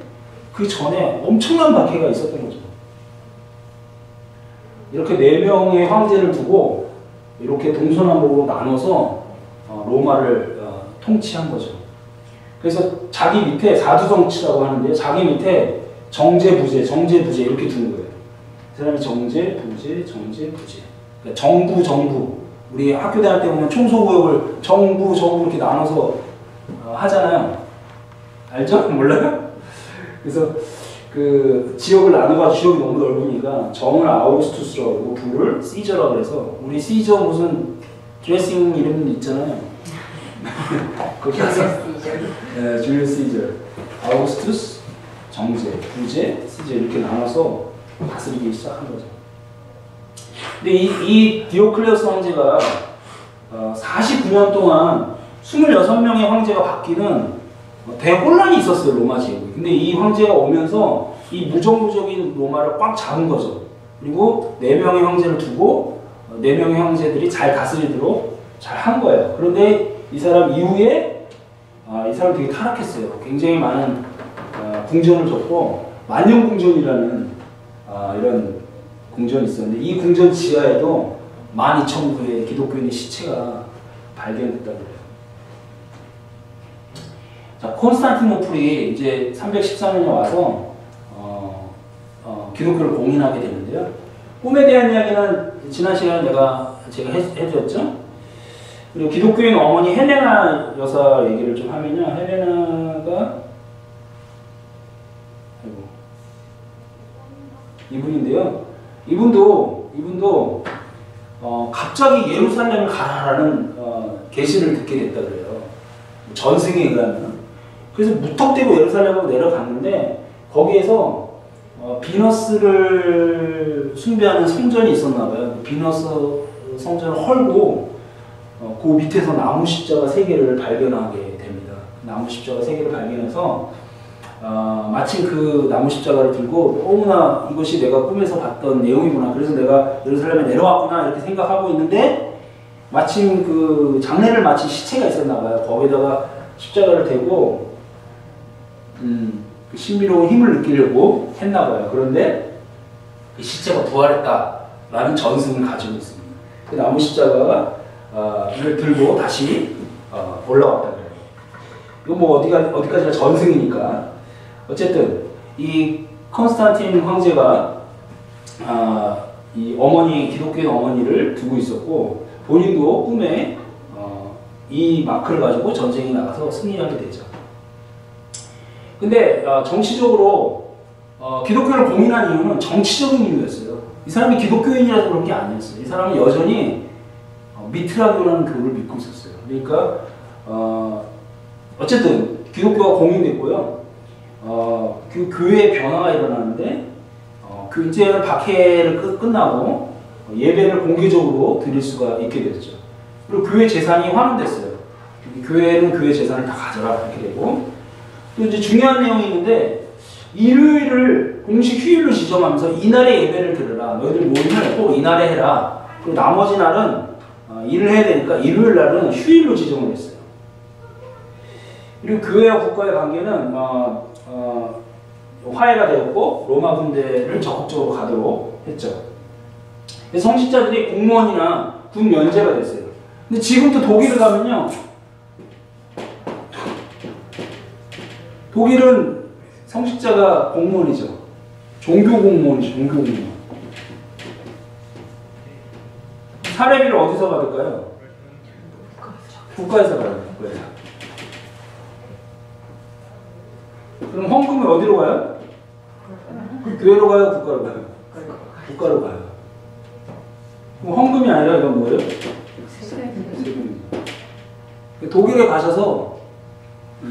그 전에 엄청난 박해가 있었던 거죠. 이렇게 4명의 황제를 두고 이렇게 동서남북으로 나눠서 로마를 통치한 거죠. 그래서 자기 밑에 사두정치라고 하는데 자기 밑에 정제, 부제 이렇게 두는 거예요. 그 사람이 정제, 부제. 그러니까 정부. 우리 학교 다닐 때 보면 총소구역을 정부 이렇게 나눠서 하잖아요. 알죠? 몰라요? 그래서 그 지역을 나눠가지고 지역이 너무 넓으니까 정을 아우구스투스라고 하고 부를 시저라고 그래서 우리 시저 무슨 드레싱 이름 있잖아요. 거기 가서 줄리우스 시저, 아우구스투스, 정제, 부제, 시저 이렇게 나눠서 다스리기 시작한 거죠. 근데 이 디오클레우스 황제가 49년 동안 26명의 황제가 바뀌는 대혼란이 있었어요, 로마 지역에. 근데 이 황제가 오면서 이 무정부적인 로마를 꽉 잡은 거죠. 그리고 4명의 황제를 두고 4명의 황제들이 잘 다스리도록 잘 한 거예요. 그런데 이 사람 이후에 이 사람 되게 타락했어요. 굉장히 많은 궁전을 줬고 만년궁전이라는 이런 궁전이 있었는데 이 궁전 지하에도 12,000구의 기독교인의 시체가 발견됐다고 그래요. 자, 콘스탄티노플이 이제 314년에 와서 기독교를 공인하게 되는데요. 꿈에 대한 이야기는 지난 시간에 제가 해드렸죠. 그리고 기독교인 어머니 헬레나 여사 얘기를 좀 하면요. 헬레나가 이분인데요. 이분도 갑자기 예루살렘을 가라라는 계시를 듣게 됐다 그래요. 전승에 의하면. 그래서 무턱대고 예루살렘으로 내려갔는데 거기에서 비너스를 숭배하는 성전이 있었나 봐요. 비너스 성전을 헐고 그 밑에서 나무 십자가 3개를 발견하게 됩니다. 나무 십자가 3개를 발견해서 마침 그 나무 십자가를 들고 너무나 이것이 내가 꿈에서 봤던 내용이구나. 그래서 내가 예루살렘에 내려왔구나 이렇게 생각하고 있는데 마침 그 장례를 마친 시체가 있었나 봐요. 거기다가 십자가를 대고 그 신비로운 힘을 느끼려고 했나 봐요. 그런데 그 시체가 부활했다라는 전승을 가지고 있습니다. 그 나무 십자가를 들고 다시 올라왔다 그래요. 이거 뭐 어디까지나 전승이니까. 어쨌든 이 콘스탄틴 황제가 이 어머니, 기독교인 어머니를 두고 있었고 본인도 꿈에 이 마크를 가지고 전쟁에 나가서 승리하게 되죠. 근데 정치적으로 기독교를 공인한 이유는 정치적인 이유였어요. 이 사람이 기독교인이라서 그런 게 아니었어요. 이 사람은 여전히 미트라교라는 교를 믿고 있었어요. 그러니까 어쨌든 기독교가 공인됐고요. 그 교회의 변화가 일어나는데 이제는 박해를 끝나고 예배를 공개적으로 드릴 수가 있게 됐죠. 그리고 교회 재산이 환원됐어요. 교회는 교회 재산을 다 가져라 이렇게 되고 또 이제 중요한 내용이 있는데 일요일을 공식 휴일로 지정하면서 이날에 예배를 드려라. 너희들 모임을 꼭 이날에 해라. 그리고 나머지 날은 일을 해야 되니까 일요일 날은 휴일로 지정을 했어요. 그리고 교회와 국가의 관계는 화해가 되었고 로마 군대를 적극적으로 가도록 했죠. 그래서 성직자들이 공무원이나 군 면제가 됐어요. 근데 지금도 독일을 가면요. 독일은 성직자가 공무원이죠. 종교 공무원이죠. 종교 공무원. 사례비를 어디서 받을까요? 국가에서 가요. 국가에서. 그럼 헌금이 어디로 가요? 교회로 가요? 국가로 가요? 국가로 가요. 그럼 헌금이 아니라 이건 뭐예요? 세금입니다. 독일에 가셔서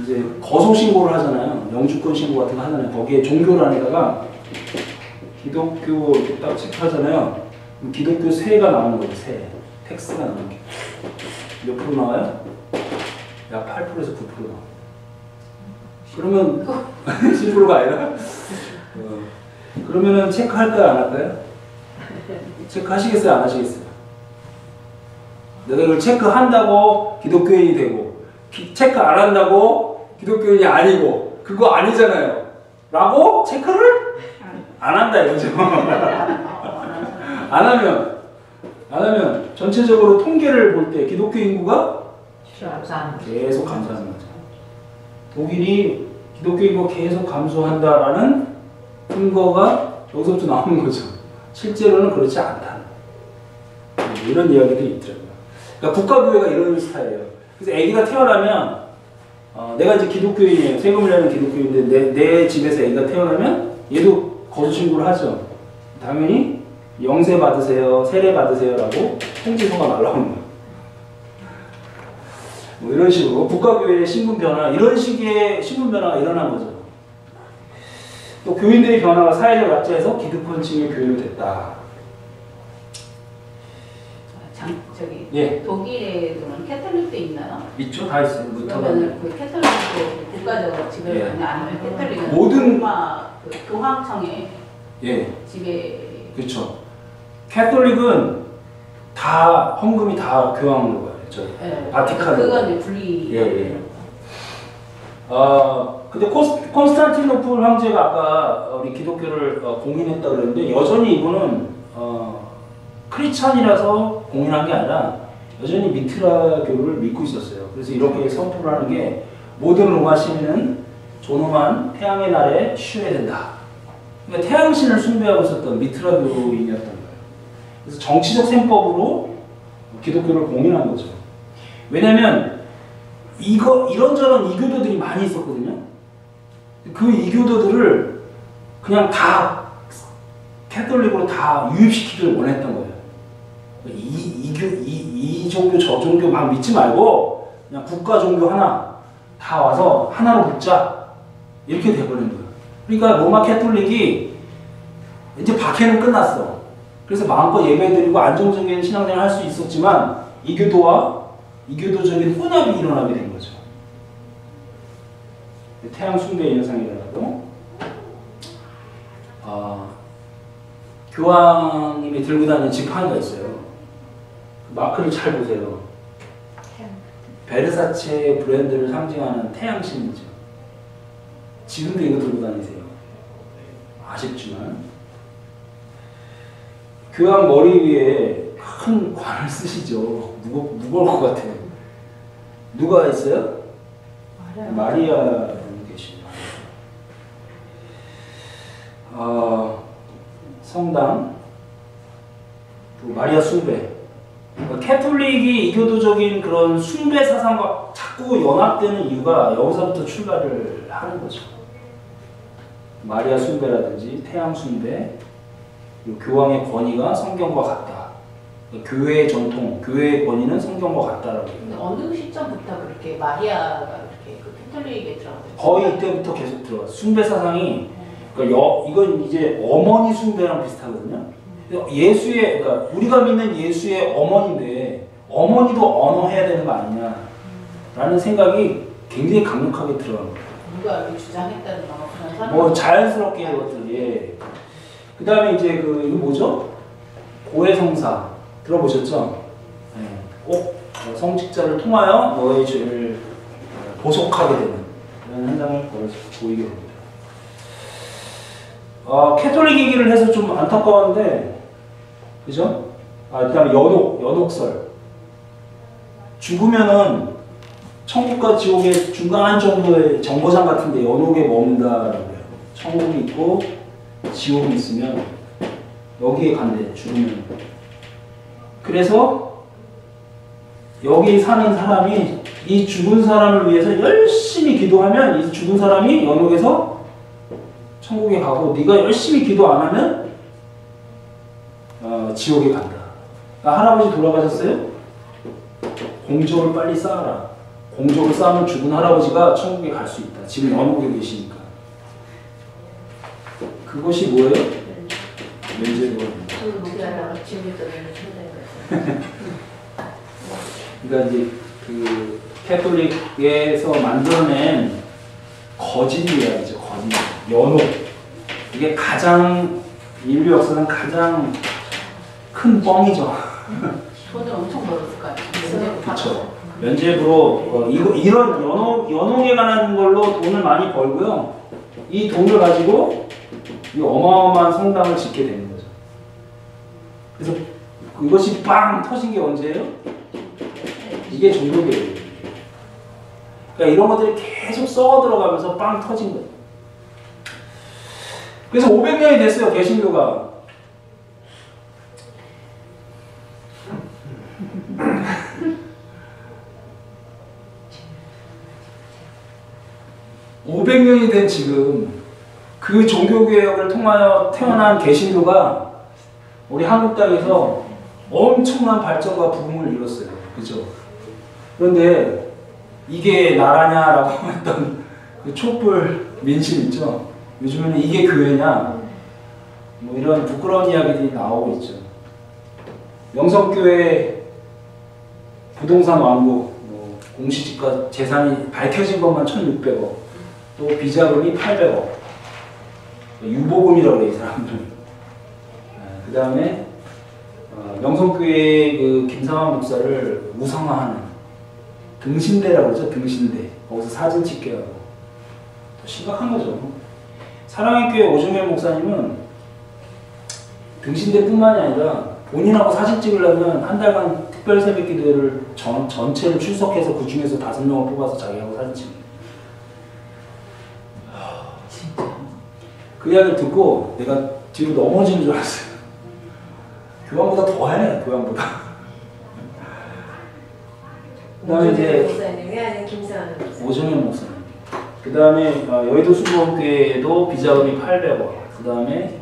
이제 거소 신고를 하잖아요. 영주권 신고 같은 거 하잖아요. 거기에 종교란에다가 기독교 이렇게 딱 체크하잖아요. 그럼 기독교 세가 나오는 거죠. 세. 텍스가 나오는 게. 몇 프로 나와요? 약 8%에서 9% 나와요. 그러면 10%가 아니라 그러면은 체크할까요? 안 할까요? 체크하시겠어요? 안 하시겠어요? 내가 이걸 체크한다고 기독교인이 되고 체크 안 한다고 기독교인이 아니고 그거 아니잖아요. 라고 체크를 안 한다 이거죠. 안 하면 전체적으로 통계를 볼 때 기독교 인구가 계속 감소하는 거죠. 독일이 기독교 인구가 계속 감소한다라는 근거가 여기서부터 나오는 거죠. 실제로는 그렇지 않다. 이런 이야기들이 있더라고요. 그러니까 국가교회가 이런 스타일이에요. 그래서 아기가 태어나면 내가 이제 기독교인이에요. 세금을 내는 기독교인인데 내 집에서 아기가 태어나면 얘도 거주신고를 하죠. 당연히 영세 받으세요, 세례 받으세요 라고 통지서가 날라오는 거예요. 뭐 이런 식으로 국가교회의 신분 변화, 이런 식의 신분 변화가 일어난 거죠. 또 교인들의 변화가 사회적 약자에서 기득권층의 교회로 됐다. 저기 예. 독일에는 캐톨릭도 있나요? 있죠, 다 있어요. 그러면 그 캐톨릭도 국가적으로 지배를 예. 받냐 아니면 캐톨릭은 모든 그 교황청의 예, 지배. 그렇죠. 캐톨릭은 다 헌금이 다 교황으로 가요. 저 예. 바티칸. 그건 이제 분리. 예. 근데 콘스탄티노플 황제가 아까 우리 기독교를 공인했다 그랬는데 여전히 이분은 크리스찬이라서 공인한 게 아니라 여전히 미트라교를 믿고 있었어요. 그래서 이렇게 선포를 하는 게 모든 로마 시민은 존엄한 태양의 날에 쉬어야 된다. 그러니까 태양신을 숭배하고 있었던 미트라교인이었던 거예요. 그래서 정치적 셈법으로 기독교를 공인한 거죠. 왜냐면 이런저런 이교도들이 많이 있었거든요. 그 이교도들을 그냥 다 캐톨릭으로 다 유입시키기를 원했던 거예요. 이 종교 저 종교 막 믿지 말고 그냥 국가 종교 하나 다 와서 하나로 붙자 이렇게 돼버린 거예요. 그러니까 로마 캐톨릭이 이제 박해는 끝났어. 그래서 마음껏 예배드리고 안정적인 신앙생활 할 수 있었지만 이교도와 이교도적인 혼합이 일어나게 된 거죠. 태양 숭배 현상이 일어나고 교황님이 들고 다니는 지팡이가 있어요. 마크를 잘 보세요. 베르사체 브랜드를 상징하는 태양신이죠. 지금도 이거 들고 다니세요. 아쉽지만 교황 머리 위에 큰 관을 쓰시죠. 무거울 것 같아요. 누가 있어요? 마리아 분이 계십니다. 성당, 또 마리아 숭배. 그러니까 캐톨릭이 이교도적인 그런 숭배 사상과 자꾸 연합되는 이유가 여기서부터 출발을 하는 거죠. 마리아 숭배라든지 태양 숭배, 교황의 권위가 성경과 같다. 교회의 전통, 교회의 권위는 성경과 같다라고. 근데 어느 시점부터 그렇게 마리아가 이렇게 그 캐톨릭에 들어갔어요? 거의 이때부터 계속 들어갔어요. 숭배 사상이, 그러니까 이건 이제 어머니 숭배랑 비슷하거든요. 예수의, 그러니까 우리가 믿는 예수의 어머니인데 어머니도 언어해야 되는 거 아니냐라는 생각이 굉장히 강력하게 들어간 거예요. 누가 이렇게 주장했다는 거 그런 사람? 뭐 자연스럽게 이것들, 예. 그 다음에 이제 이거 뭐죠? 고해성사 들어보셨죠? 예. 꼭 성직자를 통하여 너의 죄를 보속하게 되는 그런 현상을 보이게 됩니다. 캐톨릭 얘기를 해서 좀 안타까운데, 그죠? 그 다음에 연옥설. 죽으면은 천국과 지옥의 중간한 정도의 정거장 같은데 연옥에 머문다라고 해요. 천국이 있고 지옥이 있으면 여기에 간대, 죽으면. 그래서 여기 사는 사람이 이 죽은 사람을 위해서 열심히 기도하면 이 죽은 사람이 연옥에서 천국에 가고 네가 열심히 기도 안 하면 지옥에 간다. 할아버지 돌아가셨어요? 공적을 빨리 쌓아라. 공적을 쌓으면 죽은 할아버지가 천국에 갈 수 있다. 지금 연옥에 계시니까. 그것이 뭐예요? 면제도입니다. 그러니까 이제 그 캐톨릭에서 만들어낸 거짓 이야기죠. 거짓. 연옥. 이게 가장 인류 역사상 가장 큰 뻥이죠. 돈을 엄청 벌었을 거 아니에요. 그렇죠. 면제부로 이런 연옥에 관한 걸로 돈을 많이 벌고요. 이 돈을 가지고 이 어마어마한 성당을 짓게 되는 거죠. 그래서 이것이 빵 터진 게 언제예요? 이게 종교개혁이에요. 그러니까 이런 것들이 계속 썩어 들어가면서 빵 터진 거예요. 그래서 500년이 됐어요, 개신교가. (500년이) 된 지금 그 종교개혁을 통하여 태어난 개신교가 우리 한국 땅에서 엄청난 발전과 부흥을 이뤘어요. 그죠? 그런데 이게 나라냐라고 했던 그 촛불 민심 있죠? 요즘에는 이게 교회냐? 뭐 이런 부끄러운 이야기들이 나오고 있죠. 명성교회 부동산 왕국, 뭐 공시지가 재산이 밝혀진 것만 1,600억, 또 비자금이 800억, 유보금이라고 그래, 이 사람들. 그 다음에 명성교회 그 김상환 목사를 우상화하는 등신대라고 그러죠. 등신대. 거기서 사진 찍게 하고. 심각한 거죠. 사랑의 교회 오정현 목사님은 등신대뿐만이 아니라 본인하고 사진 찍으려면 한 달간 특별 새벽 기도회를 전체를 출석해서 그 중에서 5명을 뽑아서 자기하고 사진 찍는. 그 이야기를 듣고 내가 뒤로 넘어지는 줄 알았어요. 교황보다 더해, 교황보다. 그 다음에 이제 목사님이 아닌 김상환 목사님. 오정현 목사님. 그 다음에 여의도 수목교회도 비자금이 800억. 그 다음에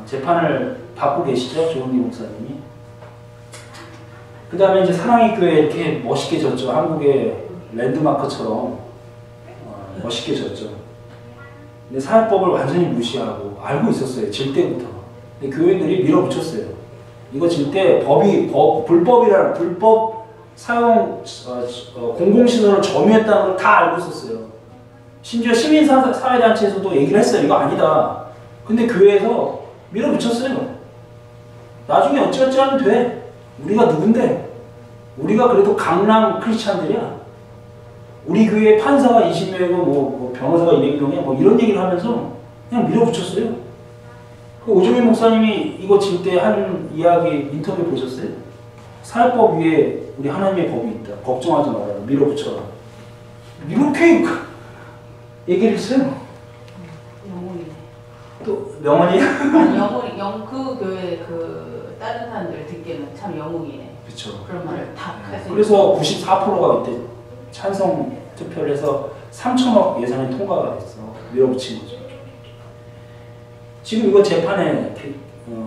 재판을 받고 계시죠, 조은기 목사님이. 그 다음에 이제 사랑의 교회 이렇게 멋있게 졌죠. 한국의 랜드마크처럼 멋있게 졌죠. 근데 사회법을 완전히 무시하고 알고 있었어요. 질 때부터. 근데 교인들이 밀어붙였어요. 이거 질 때 불법이라는 불법 사용 공공신호를 점유했다는 걸 다 알고 있었어요. 심지어 시민사회단체에서도 얘기를 했어요. 이거 아니다. 근데 교회에서 밀어붙였어요. 나중에 어찌어찌 하면 돼. 우리가 누군데? 우리가 그래도 강남 크리스찬들이야. 우리 교회 판사가 20명이고 뭐 변호사가 200명이야. 뭐 이런 얘기를 하면서 그냥 밀어붙였어요. 그 오정현 목사님이 이거 질 때 한 이야기 인터뷰 보셨어요? 사회법 위에 우리 하나님의 법이 있다. 걱정하지 말아라. 밀어붙여라. 이렇게 얘기를 했어요. 영혼이네. 또 명언이? 아니, 그 교회 그 다른 사람들 듣기에는 참 영웅이네. 그렇죠. 그런 말을 다 해서. 그래서 94%가 이때 찬성 투표를 해서 3천억 예산이 통과가 됐어. 밀어붙인 거죠. 지금 이거 재판에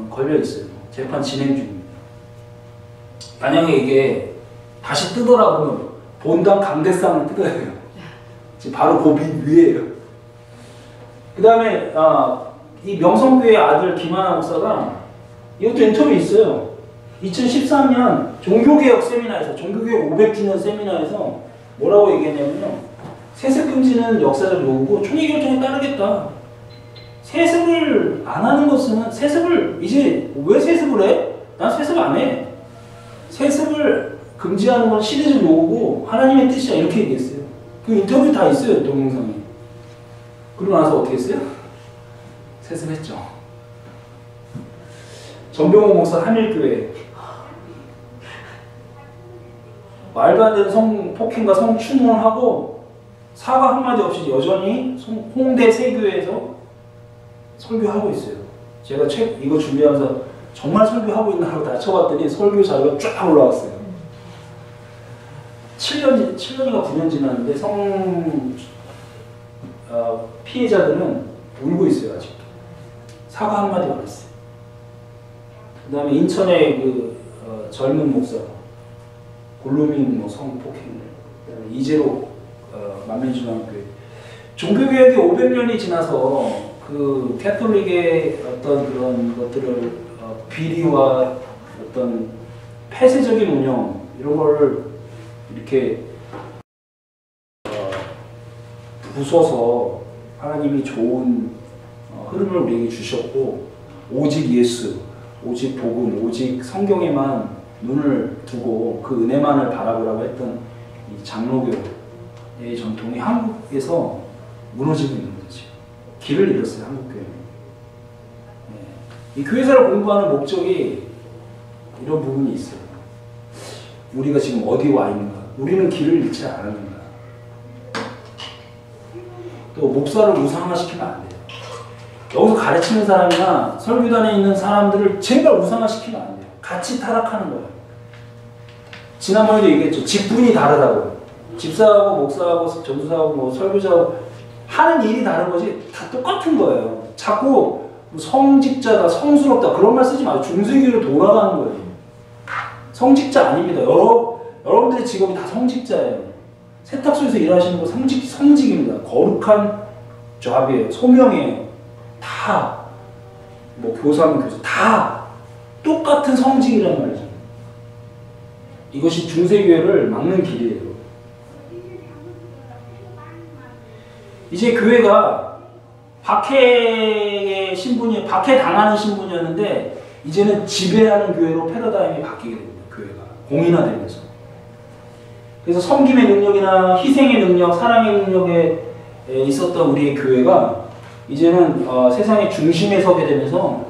걸려 있어요. 재판 진행 중입니다. 만약에 이게 다시 뜨더라 그러면 본당 강대상을 뜯어야 돼요. 지금 바로 그 위에요. 그 다음에 이 명성교회 아들 김하나 목사가 이것도 인터뷰 있어요. 2013년 종교개혁 세미나에서 종교개혁 500주년 세미나에서 뭐라고 얘기했냐면요. 세습 금지는 역사적 요구고 총회 결정에 따르겠다. 세습을 안 하는 것은 세습을 이제 왜 세습을 해? 난 세습 안 해. 세습을 금지하는 건 시대적 요구고 하나님의 뜻이야 이렇게 얘기했어요. 그 인터뷰 다 있어요 동영상에. 그러고 나서 어떻게 했어요? 세습했죠. 전병호 목사 한일교회 말도 안 되는 성폭행과 성추행을 하고 사과 한마디 없이 여전히 홍대 세교회에서 설교하고 있어요. 제가 이거 준비하면서 정말 설교하고 있나 하고 다 쳐봤더니 설교 자료가 쫙 올라왔어요. 7년인가 9년 지났는데 피해자들은 울고 있어요 아직도. 사과 한마디 안 했어요. 그 다음에 인천의 젊은 목사 골로민 성폭행을, 그다음에 이재로 만민중앙교회 종교개혁이 500년이 지나서 그 캐톨릭의 어떤 그런 것들을 비리와 어떤 폐쇄적인 운영 이런 걸 이렇게 부숴서 하나님이 좋은 흐름을 우리에게 주셨고 오직 예수, 오직 복음, 오직 성경에만 눈을 두고 그 은혜만을 바라보라고 했던 이 장로교의 전통이 한국에서 무너지고 있는 거죠. 길을 잃었어요, 한국교회는. 이 교회사를 공부하는 목적이 이런 부분이 있어요. 우리가 지금 어디 와 있는가? 우리는 길을 잃지 않았는가? 또 목사를 우상화시키면 안 돼요. 여기서 가르치는 사람이나 설교단에 있는 사람들을 제발 우상화시키면 안 돼요. 같이 타락하는 거예요. 지난번에도 얘기했죠. 직분이 다르다고. 집사하고 목사하고 전도사하고 뭐 설교자하고 하는 일이 다른 거지 다 똑같은 거예요. 자꾸 성직자다, 성스럽다 그런 말 쓰지 마세요. 중세교회로 돌아가는 거예요. 성직자 아닙니다. 여러분들의 직업이 다 성직자예요. 세탁소에서 일하시는 거 성직입니다. 거룩한 잡이에요. 소명이에요. 다 뭐 교사면 교사 다 똑같은 성직이란 말이죠. 이것이 중세교회를 막는 길이에요. 이제 교회가 박해의 신분이 박해당하는 신분이었는데 이제는 지배하는 교회로 패러다임이 바뀌게 됩니다. 교회가 공인화되면서. 그래서 섬김의 능력이나 희생의 능력, 사랑의 능력에 있었던 우리의 교회가 이제는 세상의 중심에 서게 되면서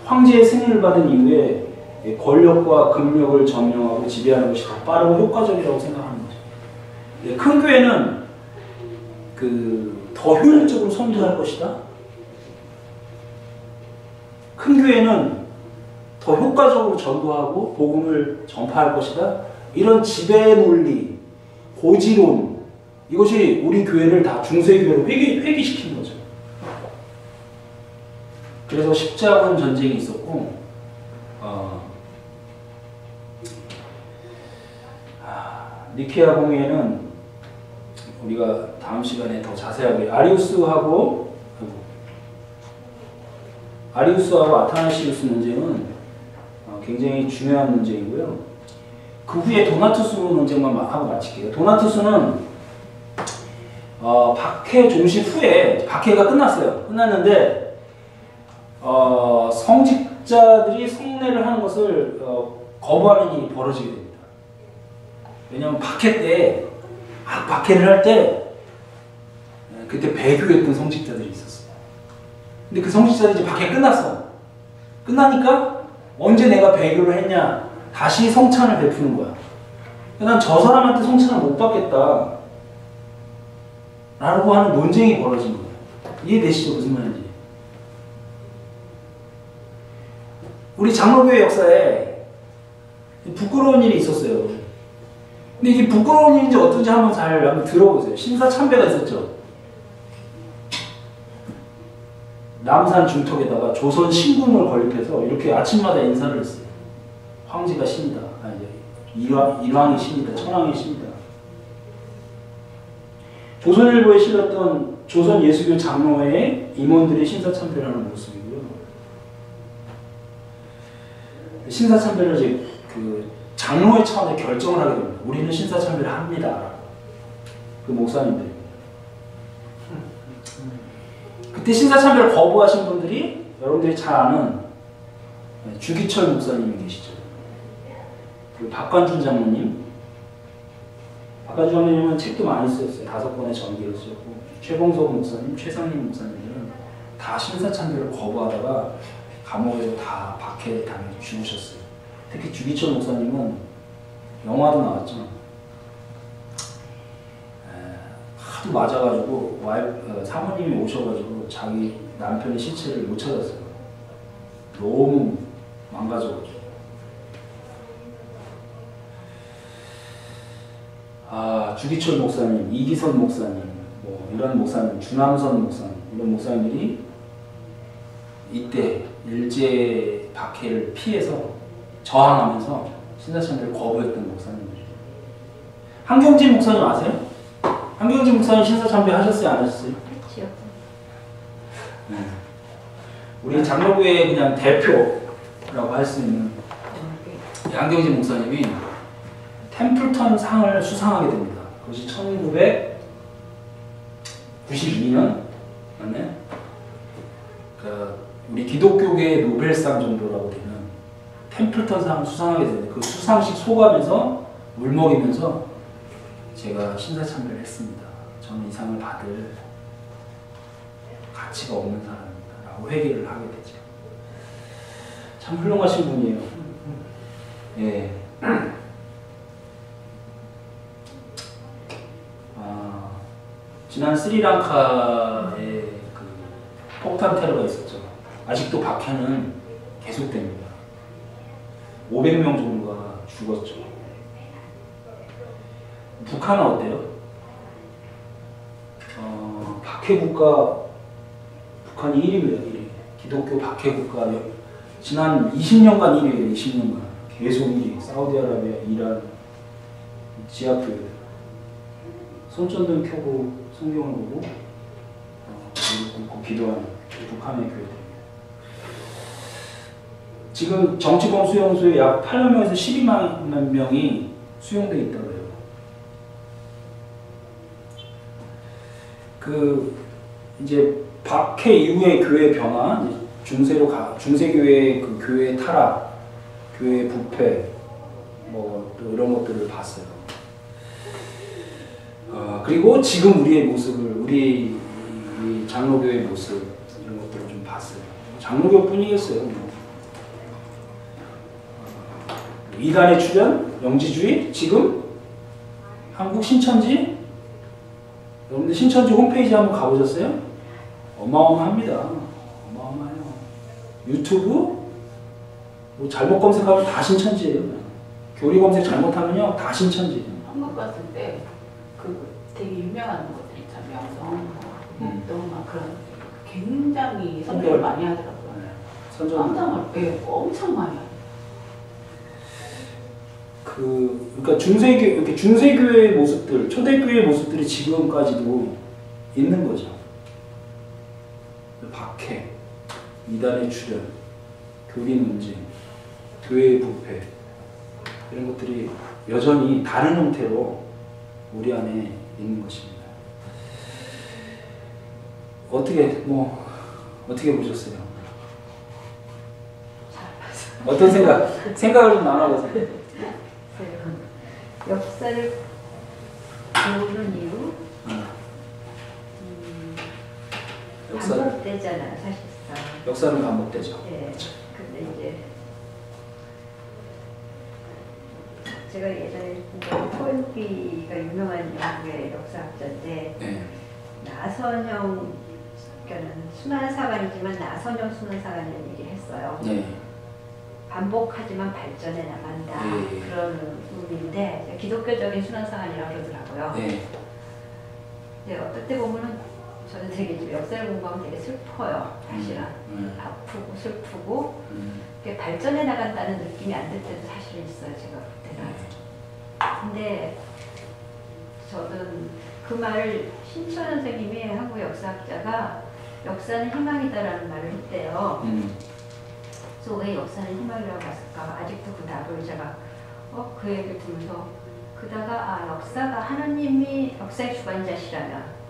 황제의 승인을 받은 이후에 권력과 금력을 점령하고 지배하는 것이 더 빠르고 효과적이라고 생각하는 거죠. 큰 교회는 더 효율적으로 선교할 것이다. 큰 교회는 더 효과적으로 전도하고 복음을 전파할 것이다. 이런 지배 논리, 고지론 이것이 우리 교회를 다 중세교회로 회귀시킨 거죠. 그래서 십자군 전쟁이 있었고 니케아 공회는 우리가 다음 시간에 더 자세하게 아리우스하고 아타나시우스 문제는 굉장히 중요한 문제이고요. 그 후에 도나투스 논쟁만 하고 마칠게요. 도나투스는 박해 종식 후에 박해가 끝났어요. 끝났는데 성직자들이 성례를 하는 것을 거부하는 일이 벌어지게 됩니다. 왜냐하면 박해 때 박해를 할 때 그때 배교했던 성직자들이 있었어요. 근데 그 성직자들이 이제 박해 끝났어. 끝나니까 언제 내가 배교를 했냐 다시 성찬을 베푸는 거야. 난 저 사람한테 성찬을 못 받겠다 라고 하는 논쟁이 벌어진 거예요. 이해되시죠? 무슨 말인지. 우리 장로교회 역사에 부끄러운 일이 있었어요. 근데 이게 부끄러운 일인지 어떤지 한번 들어보세요. 심사참배가 있었죠. 남산 중턱에다가 조선 신궁을 건립해서 이렇게 아침마다 인사를 했어요. 황제가 신이다. 일왕이 신이다. 천황이 신이다. 조선일보에 실렸던 조선 예수교 장로회 임원들이 신사참배를 하는 모습이고요. 신사참배를 이제 장로회 차원에 결정을 하게 됩니다. 우리는 신사참배를 합니다. 그 목사님들. 그때 신사참배를 거부하신 분들이 여러분들이 잘 아는 주기철 목사님이 계시죠. 그리고 박관준 장로님. 박관준 장로님은 책도 많이 쓰셨어요. 5권의 전기를 쓰셨고 최봉석 목사님, 최상림 목사님들은 다 신사참배를 거부하다가 감옥에서 다 박해당해 죽으셨어요. 특히 주기철 목사님은 영화도 나왔죠. 하도 맞아가지고 사모님이 오셔가지고 자기 남편의 시체를 못 찾았어요. 너무 망가져가지고. 주기철 목사님, 이기선 목사님, 뭐 이런 목사님, 주남선 목사님 이런 목사님들이 이때 일제 박해를 피해서 저항하면서 신사참배를 거부했던 목사님들이에요. 한경진 목사님 아세요? 한경진 목사님 신사참배 하셨어요? 안 하셨어요? 그렇죠. 네. 우리 장로교회 그냥 대표라고 할 수 있는 이 한경진 목사님이 템플턴 상을 수상하게 됩니다. 그것이 1992년 맞나요? 그러니까 우리 기독교계의 노벨상 정도라고 되는 템플턴 상을 수상하게 되는데 그 수상식 소감에서 울먹이면서 제가 신사참배를 했습니다. 저는 이 상을 받을 가치가 없는 사람입니다. 라고 회개를 하게 되죠. 참 훌륭하신 분이에요. 예. 지난 스리랑카의 그 폭탄 테러가 있었죠. 아직도 박해는 계속됩니다. 500명 정도가 죽었죠. 북한은 어때요? 박해국가 북한이 1위입니다. 1위. 기독교 박해국가 지난 20년간 1위예요. 20년간 계속 1위. 사우디아라비아, 이란, 지하교회 손전등 켜고 성경을 보고 무릎 꿇고 기도하는 북한의 교회들입니다. 지금 정치범 수용소에 약 8만 명에서 12만 명이 수용되어 있다고 해요. 그 이제 박해 이후의 교회 변화, 중세교회의 그 교회 타락, 교회 부패, 뭐 또 이런 것들을 봤어요. 그리고 지금 우리의 모습을, 우리 장로교의 모습 이런 것들을 좀 봤어요. 장로교뿐이겠어요. 이단의 출현, 영지주의, 지금 한국 신천지. 여러분들 신천지 홈페이지 한번 가보셨어요? 어마어마합니다. 어마어마해요. 유튜브 뭐 잘못 검색하면 다 신천지예요. 교리 검색 잘못하면요 다 신천지예요. 한국 갔을 때 그 되게 유명한 것들 있잖아요. 명성, 또 막 그런 굉장히 선별을 많이 하더라고요. 네. 선전. 네, 엄청 많이 하더라고요. 그러니까 중세교회의 모습들, 초대교회의 모습들이 지금까지도 있는 거죠. 박해, 이단의 출현, 교리 논쟁, 교회의 부패 이런 것들이 여전히 다른 형태로 우리 안에 있는 것입니다. 어떻게 보셨어요? 어떤 생각을 좀 나눠보세요. 역사를 배우는 이유? 반복되잖아요, 사실상. 역사는 반복되죠. 네. 근데 이제 제가 예전에 토요기가 유명한 영국의 역사학자인데 네. 나선영, 그러니까 순환사관이지만 나선영 순환사관이라는 얘기를 했어요. 네. 반복하지만 발전해 나간다. 네. 그런 의미인데 기독교적인 순환사관이라고 그러더라고요. 네. 근데 어떨 때 보면은 저는 되게 이제 역사를 공부하면 되게 슬퍼요. 사실은. 아프고 슬프고 그게 발전해 나간다는 느낌이 안 들 때도 사실은 있어요. 제가 볼 때는. 근데 저는 그 말을 신천 선생님이 한국 역사학자가 역사는 희망이다라는 말을 했대요. 그래서 왜 역사는 희망이라고 했을까? 아직도 그 답을 제가 그 얘기를 들으면서 그다가 역사가 하나님이 역사의 주관자시라면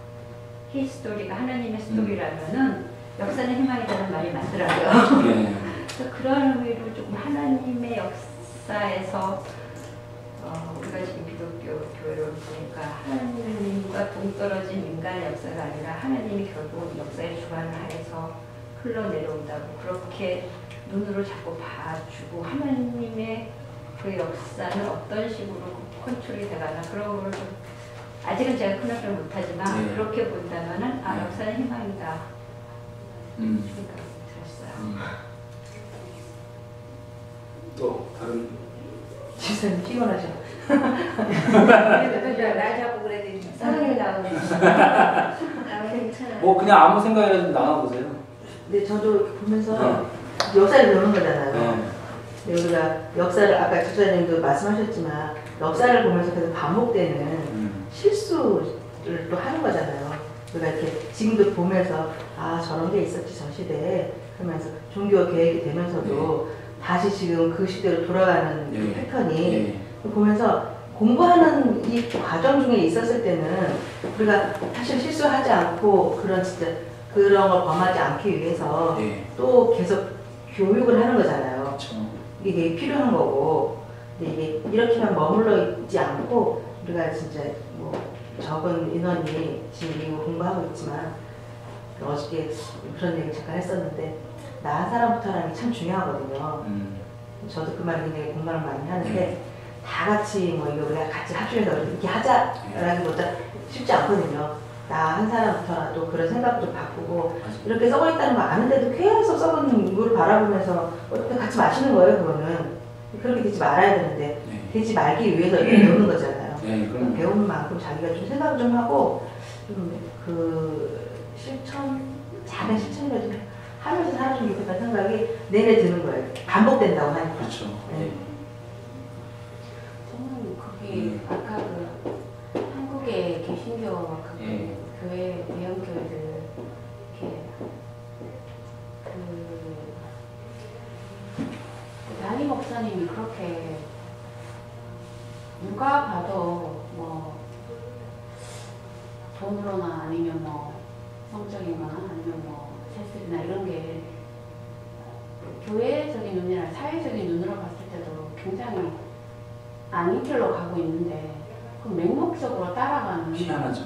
히스토리가 하나님의 스토리라면은 역사는 희망이라는 말이 맞더라고요. 네. 그래서 그런 의미로 조금 하나님의 역사에서 우리가 지금 기독교 교회를 보니까 하나님과 동떨어진 인간의 역사가 아니라 하나님이 결국 역사의 주관을 하에서 흘러내려온다고 그렇게 눈으로 자꾸 봐주고 하나님의 그 역사는 어떤 식으로 컨트롤이 돼가나 그런 걸 좀 아직은 제가 큰언을 못하지만 네. 그렇게 본다면은 역사는 희망이다 생각이 들었어요. 또 다른 지사님 피곤하죠. 날 잡고 그래도 성일 나오고 괜찮아. 뭐 그냥 아무 생각이라도 나눠보세요. 근데 저도 보면서 역사를 배우는 거잖아요. 네. 근데 우리가 역사를 아까 집사님도 말씀하셨지만 역사를 보면서 계속 반복되는 실수를 또 하는 거잖아요. 우리가 이렇게 지금도 보면서 아 저런 게 있었지 저 시대에 그러면서 종교 개혁이 되면서도 다시 지금 그 시대로 돌아가는 그 패턴이 보면서 공부하는 이 과정 중에 있었을 때는 우리가 사실 실수하지 않고 그런 진짜 그런 걸 범하지 않기 위해서 또 계속 교육을 하는 거잖아요. 그렇죠. 이게 필요한 거고 근데 이게 이렇게만 머물러 있지 않고 우리가 진짜 뭐 적은 인원이 지금 미국 공부하고 있지만 어저께 그런 얘기 잠깐 했었는데 나 한 사람부터라는 게 참 중요하거든요. 저도 그 말을 굉장히 공감을 많이 하는데 다 같이 뭐 이거 우리가 같이 합주해서 이렇게 하자라기보다 쉽지 않거든요. 나 한 사람부터라도 그런 생각도 바꾸고 이렇게 썩어 있다는 거 아는데도 계속 썩은 물을 바라보면서 어떻게 같이 마시는 거예요. 그거는 그렇게 되지 말아야 되는데 되지 말기 위해서 이렇게 배우는 거잖아요. 그럼 배우는 만큼 자기가 좀 생각 좀 하고 좀 그 실천 작은 실천이라도 하면서 살아주면 좋겠다는 생각이 내내 드는 거예요. 반복된다고 하니까. 그렇죠. 저는 거기 아까 그 한국의 개신교 그 교회 대형 교회들 이렇게 그 담임 목사님이 그렇게 누가 봐도 뭐 돈으로나 아니면 뭐 성적이거나 아니면 뭐 세습이나 이런 게 교회적인 눈이나 사회적인 눈으로 봤을 때도 굉장히 아닌 길로 가고 있는데 그 맹목적으로 따라가는 희한하죠.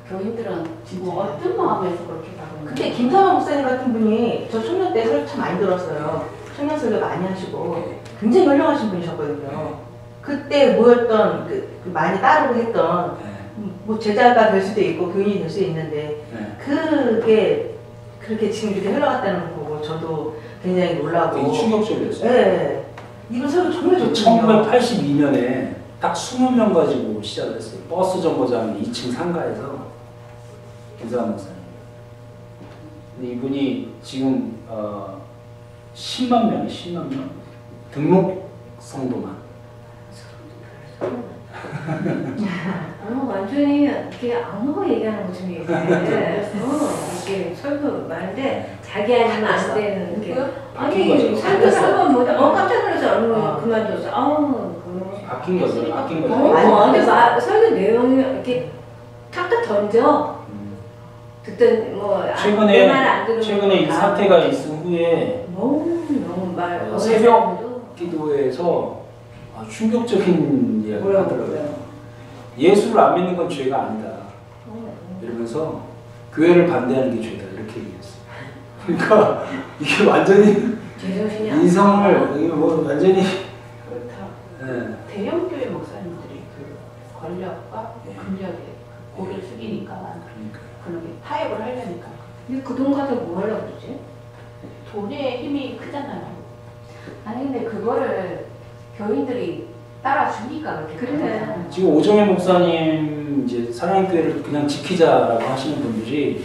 그 교인들은 뭐 어떤 마음에서 그렇게 가고 있는 근데 김사만 목사님 같은 분이 저 청년 때 설교 참 많이 들었어요. 청년 설교 많이 하시고 굉장히 훌륭하신 분이셨거든요. 그때 모였던 그 많이 따르고 했던 뭐 제자가 될 수도 있고 교인이 될 수 있는데 그게 그렇게 지금 이렇게 흘러갔다는 거 보고 저도 굉장히 놀라고 되게 충격적이었어요. 네. 이분 설교 정말 좋거든요. 1982년에 딱 20명 가지고 시작을 했어요. 버스 정거장 2층 상가에서 김사환 목사님. 근데 이분이 지금 10만 명 등록 성도만. 완전히 이렇게 아무 얘기하는 것처럼 얘기해. 이렇게 설교 많은데 자기 아니면 안 되는 게. 아니 설교를 한번 못 깜짝 놀라서 그만뒀어. 바뀐 거죠. 바뀐 거죠. 근데 설교 내용이 이렇게 탁탁 던져. 듣던 뭐 최근에 이 사태가 있은 후에 너무 말 새벽 기도에서 충격적인 이야기를 하더라고요. 예수를 안 믿는 건 죄가 아니다. 이러면서 교회를 반대하는 게 죄다 이렇게 얘기했어요. 그러니까 이게 완전히 인성을 이게 뭐 완전히 그렇다. 대형 교회 목사님들이 그 권력과 권력에 고개를 숙이니까 그런 게 타협을 하려니까. 근데 그 돈 가지고 뭐 하려고 그러지? 돈의 힘이 크잖아요. 아니 근데 그거를 교인들이 따라주니까 그렇게 그래. 지금 오정혜 목사님 이제 사랑의 교회를 그냥 지키자라고 하시는 분들이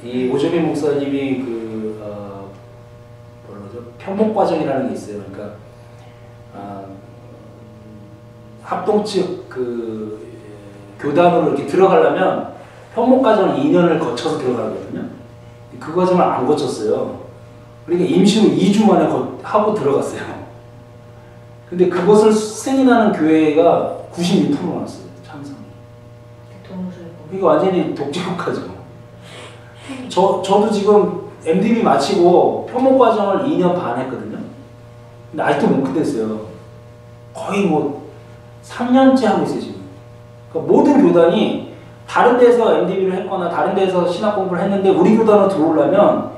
이 오정혜 목사님이 그 뭐라 그러죠? 편목 과정이라는 게 있어요. 그러니까 합동 측 그 교단으로 이렇게 들어가려면 편목 과정을 2년을 거쳐서 들어가거든요. 그 과정을 안 거쳤어요. 그러니까 임시로 2주 만에 하고 들어갔어요. 근데 그것을 승인하는 교회가 96% 나왔어요. 참석이. 이거 완전히 독재국가죠. 저도 지금 MDB 마치고 편목 과정을 2년 반 했거든요. 근데 아직도 못 끝냈어요. 거의 뭐 3년째 하고 있어요 지금. 그러니까 모든 교단이 다른 데서 MDB를 했거나 다른 데서 신학 공부를 했는데 우리 교단으로 들어오려면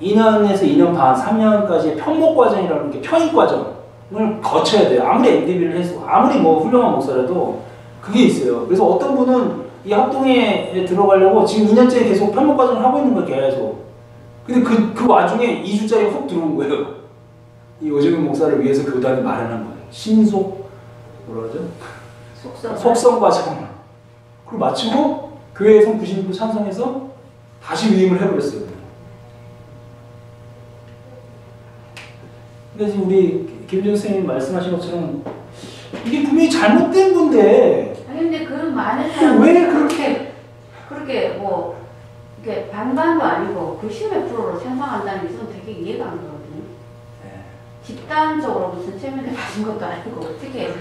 2년에서 2년 반, 3년까지의 편목 과정이라는 게 편입 과정을 거쳐야 돼요. 아무리 MDB를 해서 아무리 뭐 훌륭한 목사라도 그게 있어요. 그래서 어떤 분은 이 합동에 들어가려고 지금 2년째 계속 편목 과정을 하고 있는 거예요. 계속. 근데 그 와중에 2주짜리 훅 들어온 거예요. 이 오정현 목사를 위해서 교단이 마련한 거예요. 신속 뭐라 그러죠? 속성. 속성 과정. 그걸 마치고 교회에 선 90도 찬성해서 다시 위임을 해버렸어요. 그래서 우리 김정 선생님 말씀하신 것처럼 이게 분명히 잘못된 건데 아니 근데 그런 많은 왜 사람들이 그렇게 뭐 이렇게 반반도 아니고 90%로 찬성한다는 게 저는 되게 이해가 안 가거든요. 네. 집단적으로 무슨 체면에 가진 것도 아니고 어떻게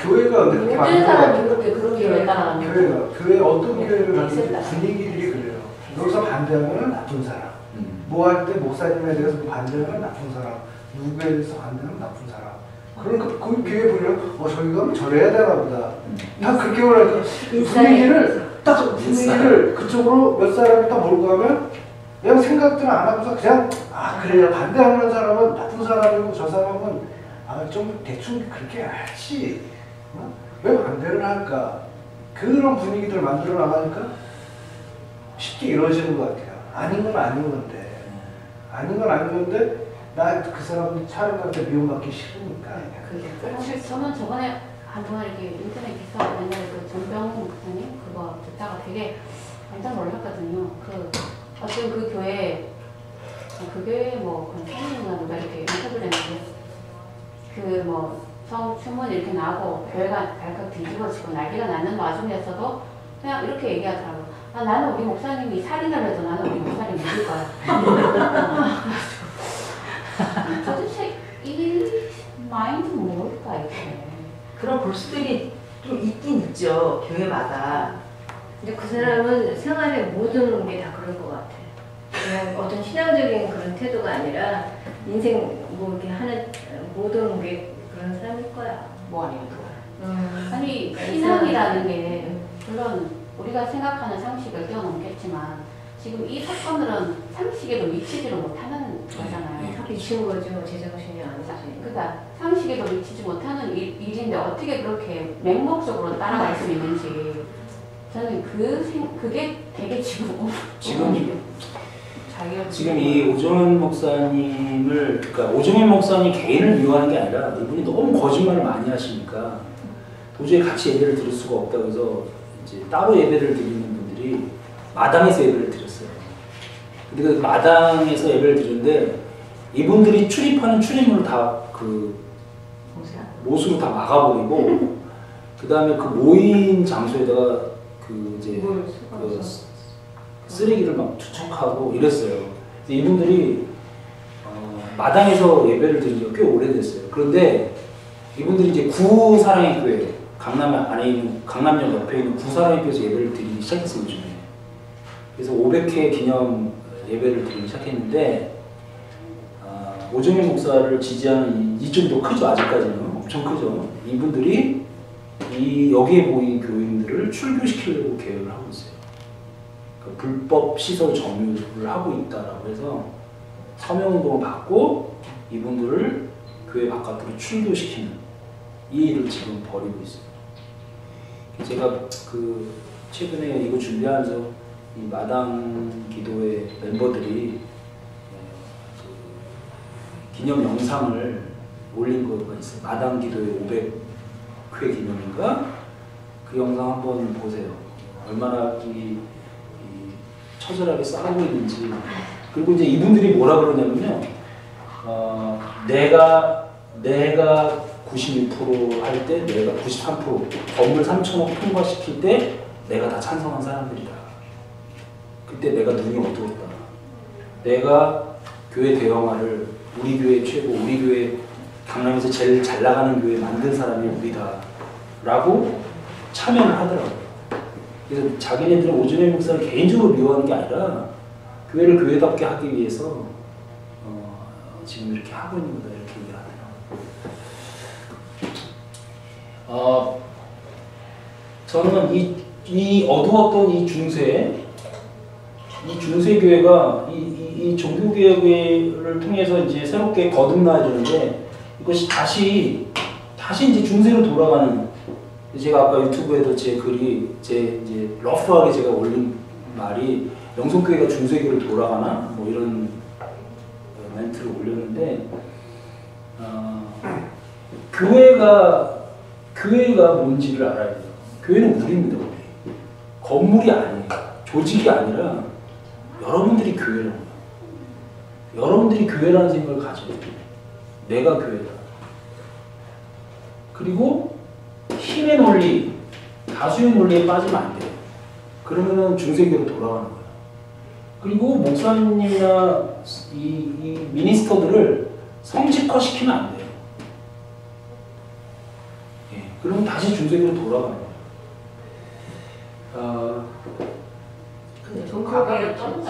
교회가 그렇게 모든 사람이 그렇게 그런 교회에 따라가는 교회 어떤 교회를 가든지 있었다. 분위기들이 그래요. 여기서 반대하면 나쁜 사람. 뭐 할 때 목사님에 대해서 반대하면 나쁜 사람. 누구에 대해서 반대하면 나쁜 사람. 그러니까 그 교회 보면 저기 가면 저래야 되나 보다. 다 그렇게 말하니까 분위기를 그쪽으로 몇 사람이 딱 몰고 가면 그냥 생각들 안 하고서 그냥 그래요. 반대하는 사람은 나쁜 사람이고 저 사람은 좀 대충 그렇게 하지. 왜 반대를 할까? 그런 분위기들 만들어 나가니까 쉽게 이루어지는 것 같아요. 아닌 건 아닌 건데. 아닌 건 아닌 건데 나 그 사람 촬영할 때 미움받기 싫으니까. 사실 저는 저번에 한번 이렇게 인터넷 기사 옛날에 그 전병훈 목사님 그거 듣다가 되게 깜짝 놀랐거든요. 어떤 그 교회 뭐 그런 사람이나 누가 이렇게 인터뷰를 했는데 그 뭐 성추문 이렇게 나오고 교회가 발칵 뒤집어지고 난리가 나는 와중에서도 그냥 이렇게 얘기하더라고요. 나는 우리 목사님이 살인을 해도 나는 우리 목사님 믿을 거야. 도대체 이 마인드 뭘까 이게. 그런 볼수들이 좀 있긴 있죠, 교회마다. 근데 그 사람은 생활의 모든 게 다 그럴 것 같아. 그냥 어떤 신앙적인 그런 태도가 아니라 인생 뭐 이렇게 하는 모든 게 그런 사람일 거야. 뭐 아니면 아니 신앙이라는 게 물론 우리가 생각하는 상식을 뛰어넘겠지만 지금 이 사건들은 상식에도 미치지를 못하는 거잖아요. 미친 거죠. 제정신이 아니지. 그러니까 상식에도 미치지 못하는 일인데 어떻게 그렇게 맹목적으로 따라갈 수 있는지 저는 그게 되게 지금 이 오정현 목사님을 그러니까 오정현 목사님 개인을 미워하는 게 아니라 이분이 너무 거짓말을 많이 하시니까 도저히 같이 예배를 드릴 수가 없다고 해서 이제 따로 예배를 드리는 분들이 마당에서 예배를 드렸어요. 근데 그 마당에서 예배를 드리는데 이분들이 출입하는 출입문을 다 그 못으로 다 막아버리고 그 다음에 그 모인 장소에다가 그 이제 그 쓰레기를 막 투척하고 이랬어요. 이분들이 마당에서 예배를 드린 지가 꽤 오래됐어요. 그런데 이분들이 이제 구사랑의 교회 강남 안에 있는 강남역 옆에 있는 구사랑의 교회에서 예배를 드리기 시작했어요. 요즘에. 그래서 500회 기념 예배를 드리기 시작했는데 오정현 목사를 지지하는 이쪽도 크죠. 아직까지는 엄청 크죠. 이분들이 여기에 모인 교인들을 출교시키려고 계획을 하고 있어요. 그러니까 불법 시설 점유를 하고 있다라고 해서 서명운동을 받고 이분들을 교회 바깥으로 출교시키는 이 일을 지금 벌이고 있어요. 제가 그 최근에 이거 준비하면서 이 마당 기도회 멤버들이 기념 영상을 올린 거가 있어요. 마당 기도회 500회 기념인가? 그 영상 한번 보세요. 얼마나 이 처절하게 싸우고 있는지. 그리고 이제 이분들이 뭐라 그러냐면요. 내가 92% 할 때 내가 93% 건물 3천억 통과시킬 때 내가 다 찬성한 사람들이다. 그때 내가 눈이 어두웠다. 내가 교회 대형화를 우리 교회 최고, 우리 교회 강남에서 제일 잘 나가는 교회 만든 사람이 우리다 라고 참여를 하더라고요. 그래서 자기네들은 오정현 목사를 개인적으로 미워하는 게 아니라 교회를 교회답게 하기 위해서 지금 이렇게 하고 있는 거다 이렇게 얘기하더라고요. 저는 이 어두웠던 이 중세교회가 이 종교개혁을 통해서 이제 새롭게 거듭나야 되는데 이것이 다시 이제 중세로 돌아가는. 제가 아까 유튜브에도 제 글이 이제 러프하게 제가 올린 말이 영성교회가 중세교로 돌아가나 뭐 이런 멘트를 올렸는데 교회가 뭔지를 알아야 돼요. 교회는 우리입니다. 우리. 건물이 아니에요. 조직이 아니라 여러분들이 교회라는 거예요. 여러분들이 교회라는 생각을 가져야 돼요. 내가 교회다. 그리고 힘의 논리, 다수의 논리에 빠지면 안 돼요. 그러면은 중세교로 돌아가는 거예요. 그리고 목사님이나 이 미니스터들을 성직화시키면 안 돼요. 예, 그러면 다시 중세교로 돌아가는 거예요. 근데 과거에 좀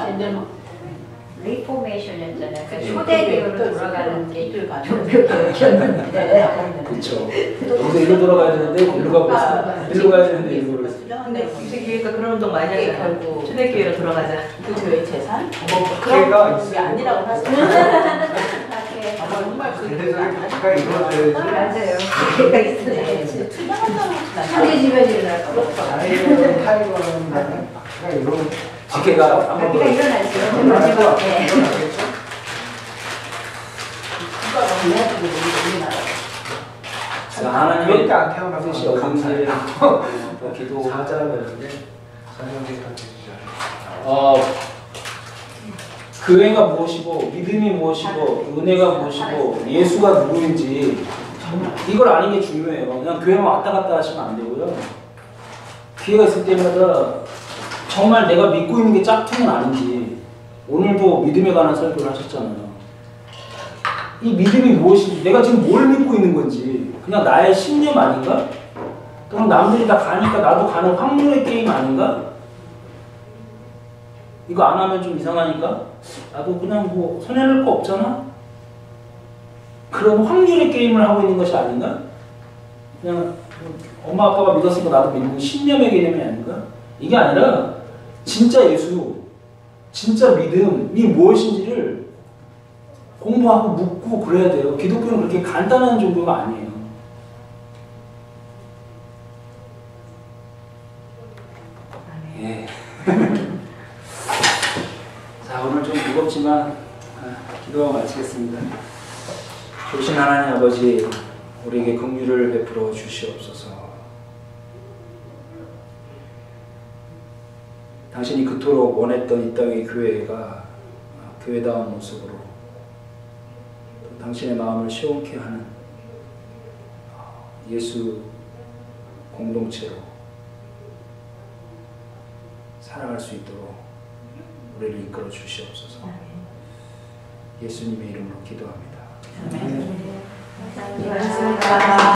리포메이션이었잖아요. 그러니까 예. 초대교로 돌아가는 게 이끌 종교개혁이었는데 그렇죠. 여기서 일로 돌아가야 되는데 일로 가고 있어요. 일로 가야 되는데 일로 가고 있어요. 근데 기독교회가 그런 운동 많이 하잖아. 결국 초대교회로 돌아가자. 그 교회 재산? 걔가 그게 아니라고 하시죠. 정말 그 대대적인 가치가 이루어져야지. 맞아요. 걔가 있어요. 진짜 투명한다고 상대 지변이 일어날 거 없어. 아이를 타이거는 나는 가치가 이루어져. 지혜가 한번 자기가 더. 일어나죠. 일어나겠죠? 마지막에. 누가 너무 해가지고 우리나라. 자, 하나님의 그렇게 안 태어나서 뜻이 어딘지 기도. 사자였는데 사자한테 주자. 교회가 무엇이고 믿음이 무엇이고 은혜가 무엇이고 예수가 누구인지 이걸 아는 게 중요해요. 그냥 교회만 왔다 갔다 하시면 안 되고요. 기회가 있을 때마다 정말 내가 믿고 있는 게 짝퉁은 아닌지, 오늘도 믿음에 관한 설교를 하셨잖아요. 이 믿음이 무엇인지, 내가 지금 뭘 믿고 있는 건지, 그냥 나의 신념 아닌가? 또는 남들이 다 가니까 나도 가는 확률의 게임 아닌가? 이거 안 하면 좀 이상하니까 나도 그냥 뭐 손해낼 거 없잖아? 그런 확률의 게임을 하고 있는 것이 아닌가? 그냥 엄마 아빠가 믿었으니까 나도 믿는 신념의 개념이 아닌가? 이게 아니라 진짜 예수, 진짜 믿음이 무엇인지를 공부하고 묻고 그래야 돼요. 기독교는 그렇게 간단한 종교가 아니에요. 예. 자, 오늘 좀 무겁지만 기도하고 마치겠습니다. 좋으신 하나님 아버지, 우리에게 긍휼을 베풀어 주시옵소서. 당신이 그토록 원했던 이 땅의 교회가 교회다운 모습으로 또 당신의 마음을 시원케 하는 예수 공동체로 살아갈 수 있도록 우리를 이끌어 주시옵소서. 예수님의 이름으로 기도합니다. 감사합니다.